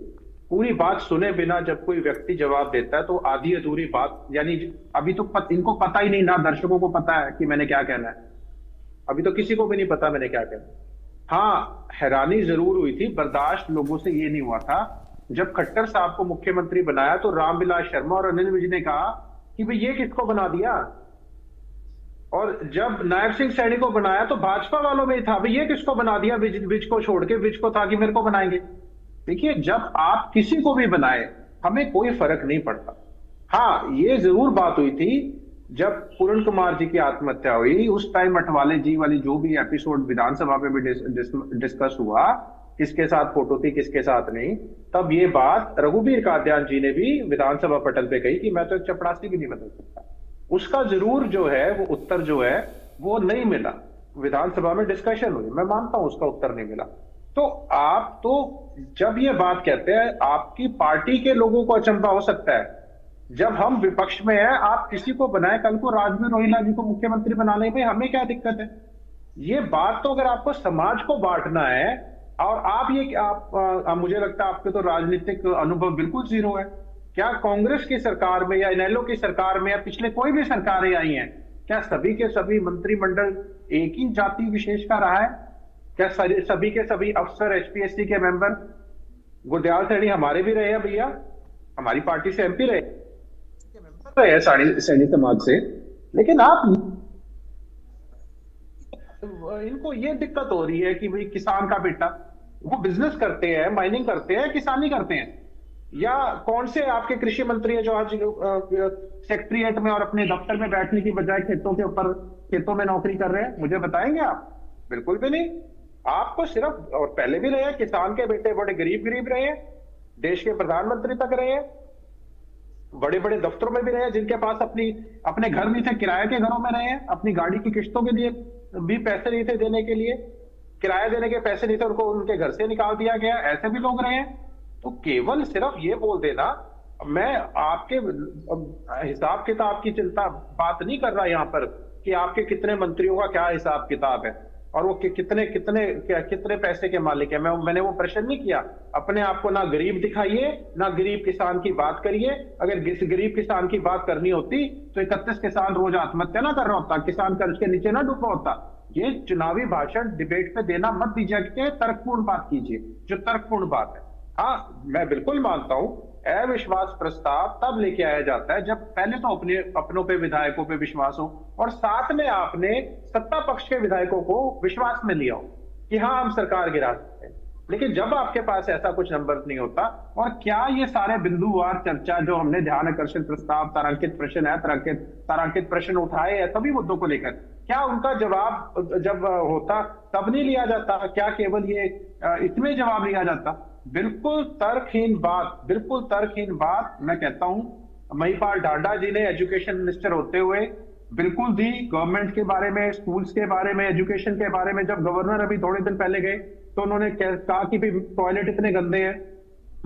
पूरी बात सुने बिना जब कोई व्यक्ति जवाब देता है तो आधी अधूरी बात, यानी अभी तो इनको पता ही नहीं, ना दर्शकों को पता है कि मैंने क्या कहना है, अभी तो किसी को भी नहीं पता मैंने क्या कहना है। हाँ, हैरानी जरूर हुई थी, बर्दाश्त लोगों से ये नहीं हुआ था जब खट्टर साहब को मुख्यमंत्री बनाया तो रामविलास शर्मा और अनिल विज ने कहा कि भाई ये किसको बना दिया, और जब नायब सिंह सैनी को बनाया तो भाजपा वालों में ही था भाई ये किसको बना दिया, विज को छोड़ के, विज को था कि मेरे को बनाएंगे। देखिए जब आप किसी को भी बनाए हमें कोई फर्क नहीं पड़ता। हाँ, ये जरूर बात हुई थी जब पूर्ण कुमार जी की आत्महत्या हुई, उस टाइम अठवाले जी वाली जो भी एपिसोड विधानसभा में भी डिस्कस हुआ, किसके साथ फोटो थी किसके साथ नहीं, तब ये बात रघुवीर काद्यान जी ने भी विधानसभा पटल पे कही कि मैं तो एक चपरासी भी नहीं बदल सकता। उसका जरूर जो है वो उत्तर जो है वो नहीं मिला। विधानसभा में डिस्कशन हुई, मैं मानता हूं उसका उत्तर नहीं मिला। तो आप तो जब ये बात कहते हैं आपकी पार्टी के लोगों को अचंभा हो सकता है, जब हम विपक्ष में हैं आप किसी को बनाए, कल को राजवीर रोहिला जी को मुख्यमंत्री बनाने में हमें क्या दिक्कत है। ये बात तो अगर आपको समाज को बांटना है, और आप ये मुझे लगता है आपके तो राजनीतिक अनुभव बिल्कुल जीरो है। क्या कांग्रेस की सरकार में या इनेलो की सरकार में या पिछले कोई भी सरकारें आई हैं, क्या सभी के सभी मंत्रिमंडल एक ही जाति विशेष का रहा है? क्या सभी के सभी अफसर एचपीएससी के मेंबर, गुरदयाल सैनी हमारे भी रहे हैं भैया, हमारी पार्टी से एमपी रहे सैनी समाज से, लेकिन आप इनको ये दिक्कत हो रही है कि भाई किसान का बेटा, वो बिजनेस करते हैं, माइनिंग करते हैं, किसानी करते हैं, या कौन से आपके कृषि मंत्री है जो आज सेक्रेटरीएट में और अपने दफ्तर में बैठने की बजाय खेतों में नौकरी कर रहे हैं? मुझे बताएंगे आप? बिल्कुल भी नहीं। आपको सिर्फ, और पहले भी रहे हैं, किसान के बेटे बड़े गरीब रहे हैं, देश के प्रधानमंत्री तक रहे हैं, बड़े बड़े दफ्तरों में भी रहे हैं, जिनके पास अपने घर नहीं थे, किराए के घरों में रहे हैं, अपनी गाड़ी की किश्तों के लिए भी पैसे नहीं थे देने के लिए, किराया देने के पैसे नहीं थे, उनको उनके घर से निकाल दिया गया, ऐसे भी लोग रहे हैं। तो केवल सिर्फ ये बोल देना, मैं आपके हिसाब किताब की चिंता बात नहीं कर रहा यहाँ पर कि आपके कितने मंत्रियों का क्या हिसाब किताब है और वो कितने पैसे के मालिक है, मैंने वो प्रश्न नहीं किया। अपने आप को ना गरीब दिखाइए, ना गरीब किसान की बात करिए। अगर गरीब किसान की बात करनी होती तो 31 किसान रोज आत्महत्या ना कर रहा होता, किसान कर्ज के नीचे ना डूबा होता। ये चुनावी भाषण डिबेट पे देना मत दीजिए, तर्कपूर्ण बात कीजिए, जो तर्कपूर्ण बात है। हाँ, मैं बिल्कुल मानता हूं अविश्वास प्रस्ताव तब लेके आया जाता है जब पहले तो अपनों पे, विधायकों पे विश्वास हो, और साथ में आपने सत्ता पक्ष के विधायकों को विश्वास में लिया हो कि हाँ हम सरकार गिरा सकते हैं। लेकिन जब आपके पास ऐसा कुछ नंबर नहीं होता, और क्या ये सारे बिंदुवार चर्चा जो हमने ध्यान आकर्षण प्रस्ताव, तारांकित प्रश्न है, तारांकित प्रश्न उठाए हैं सभी मुद्दों को लेकर, क्या उनका जवाब जब होता तब नहीं लिया जाता? क्या केवल ये इसमें जवाब लिया जाता? बिल्कुल तर्कहीन बात मैं कहता हूं। महिपाल ढांडा जी ने एजुकेशन मिनिस्टर होते हुए बिल्कुल दी, गवर्नमेंट के बारे में, स्कूल्स के बारे में, एजुकेशन के बारे में। जब गवर्नर अभी थोड़े दिन पहले गए तो उन्होंने कहा कि भाई टॉयलेट इतने गंदे हैं,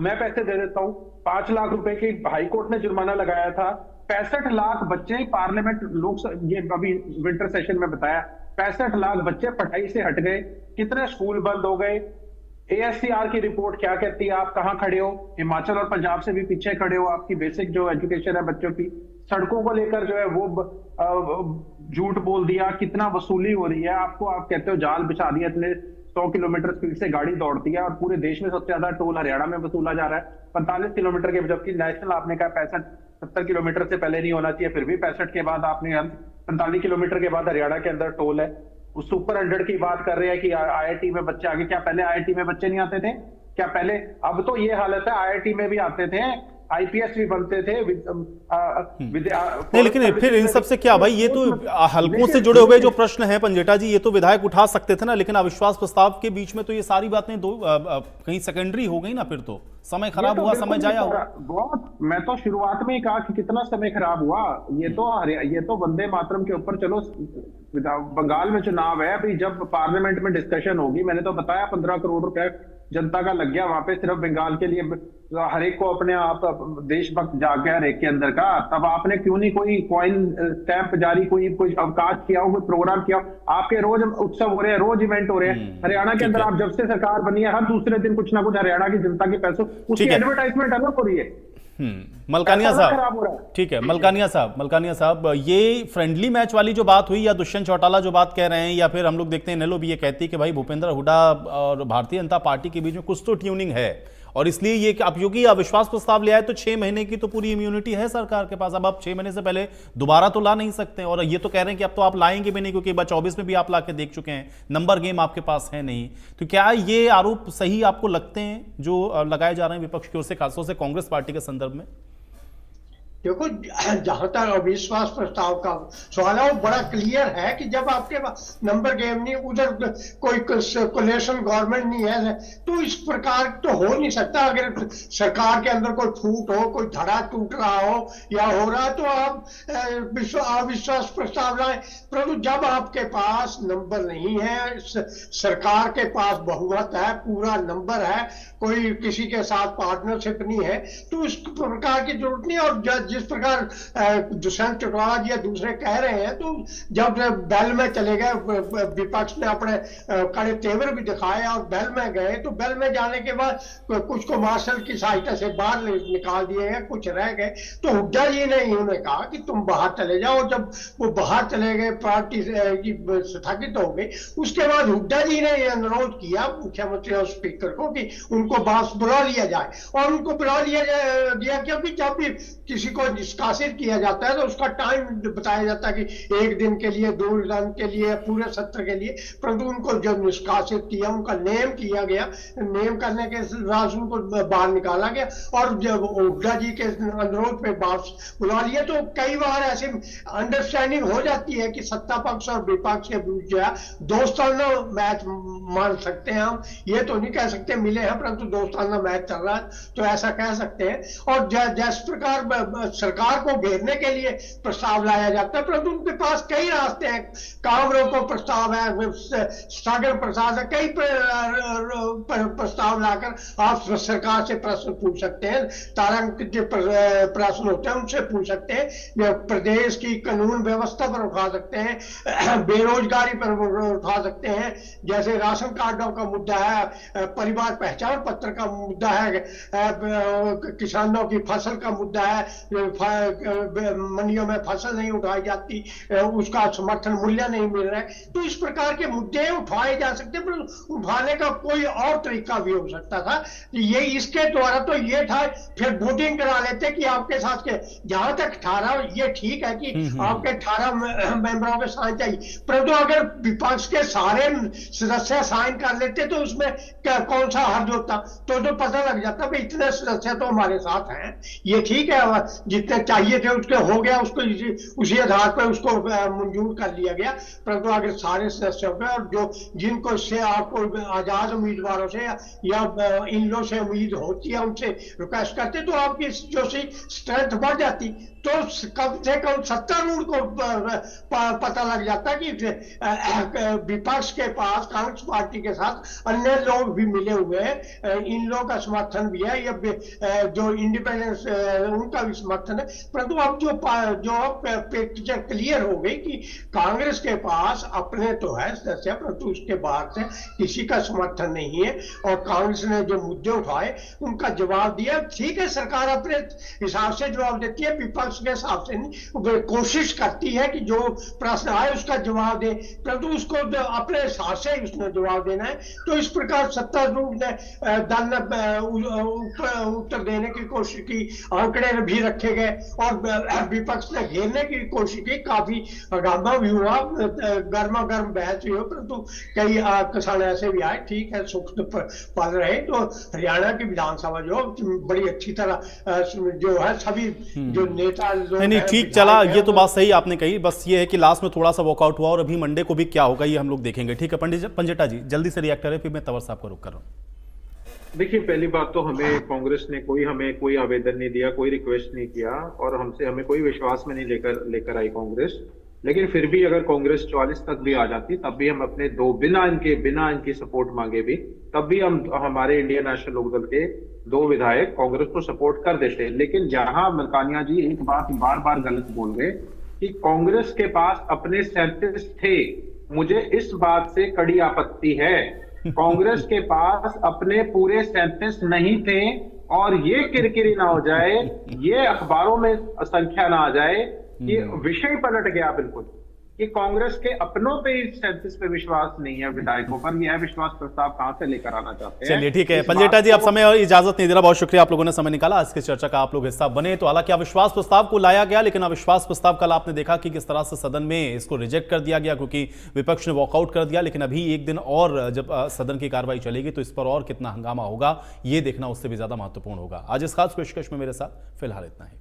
मैं पैसे दे देता हूं। 5 लाख रुपए की हाईकोर्ट ने जुर्माना लगाया था। 65 लाख बच्चे पार्लियामेंट ये अभी विंटर सेशन में बताया, 65 लाख बच्चे पढ़ाई से हट गए। कितने स्कूल बंद हो गए, ASCR की रिपोर्ट क्या कहती है, आप कहाँ खड़े हो, हिमाचल और पंजाब से भी पीछे खड़े हो, आपकी बेसिक जो एजुकेशन है बच्चों की, सड़कों को लेकर जो है वो झूठ बोल दिया, कितना वसूली हो रही है आपको, आप कहते हो जाल बिछा दिया, इतने 100 किलोमीटर स्पीड से गाड़ी दौड़ती है और पूरे देश में सबसे ज्यादा टोल हरियाणा में वसूला जा रहा है 45 किलोमीटर के, जबकि नेशनल आपने कहा 65-70 किलोमीटर से पहले नहीं होना चाहिए, फिर भी 65 के बाद आपने 45 किलोमीटर के बाद हरियाणा के अंदर टोल है। उस सुपर 100 की बात कर रहे हैं कि IIT में बच्चे आगे, क्या पहले IIT में बच्चे नहीं आते थे? क्या पहले, अब तो ये हालत है IIT में भी आते थे, IPS भी बनते थे
नहीं, लेकिन फिर इन सब से क्या भाई, ये तो हलकों से जुड़े हुए जो प्रश्न है पंजेटा जी, ये तो विधायक उठा सकते थे ना, लेकिन अविश्वास प्रस्ताव के बीच में तो ये सारी बातें कहीं सेकेंडरी हो गई ना, फिर तो समय खराब हुआ, समय जाया हुआ
बहुत। मैं तो शुरुआत में ही कहा कि कितना समय खराब हुआ, ये तो वंदे मातरम के ऊपर, चलो बंगाल में चुनाव है अभी, जब पार्लियामेंट में डिस्कशन होगी, मैंने तो बताया 15 करोड़ रुपए जनता का लग गया वहां पे सिर्फ बंगाल के लिए, हर एक को अपने आप देशभक्त जाग गया हर एक के अंदर का, तब आपने क्यों नहीं कोई कॉइन स्टैंप जारी, कोई अवकाश किया हो, कोई प्रोग्राम किया हो? आपके रोज उत्सव हो रहे हैं, रोज इवेंट हो रहे हैं हरियाणा के अंदर, आप जब से सरकार बनी है हर दूसरे दिन कुछ ना कुछ हरियाणा की जनता के पैसों उसकी एडवर्टाइजमेंट अलग हो रही है।
मलकानिया साहब, ठीक है, मलकानिया साहब, ये फ्रेंडली मैच वाली जो बात हुई, या दुष्यंत चौटाला जो बात कह रहे हैं, या फिर हम लोग देखते हैं नेलो भी ये कहती है कि भाई भूपेंद्र हुड्डा और भारतीय जनता पार्टी के बीच में कुछ तो ट्यूनिंग है, और इसलिए ये अब क्योंकि अविश्वास प्रस्ताव ले आए तो 6 महीने की तो पूरी इम्यूनिटी है सरकार के पास, अब आप 6 महीने से पहले दोबारा तो ला नहीं सकते, और ये तो कह रहे हैं कि अब तो आप लाएंगे भी नहीं, क्योंकि 24 में भी आप ला के देख चुके हैं, नंबर गेम आपके पास है नहीं। तो क्या ये आरोप सही आपको लगते हैं जो लगाए जा रहे हैं विपक्ष की ओर से, खासतौर से कांग्रेस पार्टी के संदर्भ में?
देखो, जहां तक अविश्वास प्रस्ताव का सवाल है वो बड़ा क्लियर है कि जब आपके पास नंबर गेम नहीं, उधर कोई कोलेशन गवर्नमेंट नहीं है, तो इस प्रकार तो हो नहीं सकता। अगर सरकार के अंदर कोई फूट हो, कोई धड़ा टूट रहा हो या हो रहा है, तो आप अविश्वास प्रस्ताव लाए, परंतु जब आपके पास नंबर नहीं है, सरकार के पास बहुमत है, पूरा नंबर है, कोई किसी के साथ पार्टनरशिप नहीं है, तो इस प्रकार की जरूरत नहीं। और जिस प्रकार दुष्यंत चौटाला जी या दूसरे कह रहे हैं, तो जब बेल में चले गए, विपक्ष ने अपने कड़े तेवर भी दिखाए और बेल में गए, तो बेल में जाने के बाद कुछ को मार्शल की सहायता से बाहर निकाल दिए गए, कुछ रह गए, तो हुड्डा जी ने उन्हें कहा कि तुम बाहर चले जाओ। जब वो बाहर चले गए, पार्टी की स्थगित हो गई, उसके बाद हुड्डा जी ने यह अनुरोध किया मुख्यमंत्री और स्पीकर को कि उनको वापस बुला लिया जाए, और उनको बुला लिया गया, क्योंकि जब भी किसी को निष्कासित किया जाता है तो उसका टाइम बताया जाता है कि 1 दिन के लिए, 2 दिन के लिए, पूरे सत्र के लिए, परंतु उनको जब निष्कासित किया, उनका नेम किया गया, नेम करने के बाद उनको बाहर निकाला गया, और जब हुड्डा जी के अनुरोध पे वापस बुला लिया, तो कई बार ऐसी अंडरस्टैंडिंग हो जाती है कि सत्ता पक्ष और विपक्ष के बीच जो है दोस्ताना मैच मान सकते हैं हम, ये तो नहीं कह सकते मिले हैं, परंतु दोस्ताना मैच चल रहा है तो ऐसा कह सकते हैं। और जिस प्रकार सरकार को घेरने के लिए प्रस्ताव लाया जाता है, परंतु उनके पास कई रास्ते हैं, काम रोको प्रस्ताव है, स्थगन प्रस्ताव है, कई प्रस्ताव लाकर आप सरकार से प्रश्न पूछ सकते हैं, तारांकित जो प्रश्न होते हैं उनसे पूछ सकते हैं, प्रदेश की कानून व्यवस्था पर उठा सकते हैं, बेरोजगारी पर उठा सकते हैं, जैसे राशन कार्डों का मुद्दा है, परिवार पहचान पत्र का मुद्दा है, किसानों की फसल का मुद्दा है, मंडियों में फसल नहीं उठाई जाती, उसका समर्थन मूल्य नहीं मिल रहा है, तो इस प्रकार के मुद्दे उठाए जा सकते हैं, पर उठाने का कोई और तरीका भी हो सकता था। ये इसके द्वारा तो ये था, फिर वोटिंग करा लेते कि आपके साथ के, जहां तक 18, ये ठीक है कि आपके 18 मेंबरों के साइन चाहिए, परंतु अगर विपक्ष के सारे सदस्य साइन कर लेते तो उसमें कौन सा हर्ज होता, तो पता लग जाता भाई इतने सदस्य तो हमारे साथ हैं, ये ठीक है, जितने चाहिए थे उसके हो गया, उसको उसी आधार पर उसको मंजूर कर लिया गया। परंतु अगर सारे सदस्यों पे, और जो जिनको से आपको आजाद उम्मीदवारों से या इन लोगों से उम्मीद होती है उनसे रिक्वेस्ट करते, तो आपकी जो सी स्ट्रेंथ बढ़ जाती, तो कम से कम सत्तारूढ़ को पता लग जाता कि विपक्ष के पास कांग्रेस पार्टी के साथ अन्य लोग भी मिले हुए हैं, इन लोगों का समर्थन भी है, या जो इंडिपेंडेंस उनका भी समर्थन समर्थन है, परंतु अब जो पिक्चर क्लियर हो गई कि कांग्रेस के पास अपने तो है सदस्य, परंतु उसके बाहर से किसी का समर्थन नहीं है। और कांग्रेस ने जो मुद्दे उठाए उनका जवाब दिया। ठीक है, सरकार अपने हिसाब से जवाब देती है, विपक्ष के हिसाब से नहीं, कोशिश करती है कि जो प्रश्न आए उसका जवाब दे, परंतु उसको अपने हिसाब से उसने जवाब देना है। तो इस प्रकार सत्तारूढ़ दल ने उत्तर देने की कोशिश की, आंकड़े भी रखे गए और विपक्ष ने घेरने की कोशिश की। काफी हंगामा भी हुआ, गर्मा गर्म बहस हुई, परंतु कई किसान ऐसे भी आए, ठीक है, सुख पल रहे। तो हरियाणा की विधानसभा जो बड़ी अच्छी तरह जो है सभी जो नेता
नहीं ठीक चला, ये तो बात सही आपने कही, बस ये है कि लास्ट में थोड़ा सा वॉकआउट हुआ और अभी मंडे को भी क्या होगा ये हम लोग देखेंगे। ठीक है पंजेटा जी, जल्दी से रिएक्ट करें, फिर मैं तंवर साहब को रुक कर रहा हूँ।
देखिए, पहली बात तो हमें कांग्रेस ने हमें कोई आवेदन नहीं दिया, कोई रिक्वेस्ट नहीं किया और हमें कोई विश्वास में नहीं लेकर आई कांग्रेस। लेकिन फिर भी अगर कांग्रेस 44 तक भी आ जाती तब भी हम अपने बिना इनकी सपोर्ट मांगे भी तब भी हम हमारे इंडियन नेशनल लोकदल के 2 विधायक कांग्रेस को सपोर्ट कर देते। लेकिन जहां मलकानिया जी एक बात बार बार गलत बोल रहे कि कांग्रेस के पास अपने 37 थे, मुझे इस बात से कड़ी आपत्ति है। कांग्रेस के पास अपने पूरे 37 नहीं थे और ये किरकिरी ना हो जाए, ये अखबारों में संख्या ना आ जाए कि विषय पलट गया बिल्कुल कि कांग्रेस के अपनों पे 37 पे विश्वास नहीं है, विधायकों पर। यह विश्वास प्रस्ताव कहां से लेकर आना चाहते हैं?
चलिए ठीक है पंजेटा जी, आप समय और इजाजत नहीं दे रहा, बहुत शुक्रिया आप लोगों ने समय निकाला, आज की चर्चा का आप लोग हिस्सा बने। तो हालांकि अविश्वास प्रस्ताव को लाया गया, लेकिन अविश्वास प्रस्ताव कल आपने देखा कि किस तरह से सदन में इसको रिजेक्ट कर दिया गया क्योंकि विपक्ष ने वॉकआउट कर दिया। लेकिन अभी एक दिन और जब सदन की कार्रवाई चलेगी तो इस पर और कितना हंगामा होगा ये देखना उससे भी ज्यादा महत्वपूर्ण होगा। आज इस खास पेशकश में मेरे साथ फिलहाल इतना ही।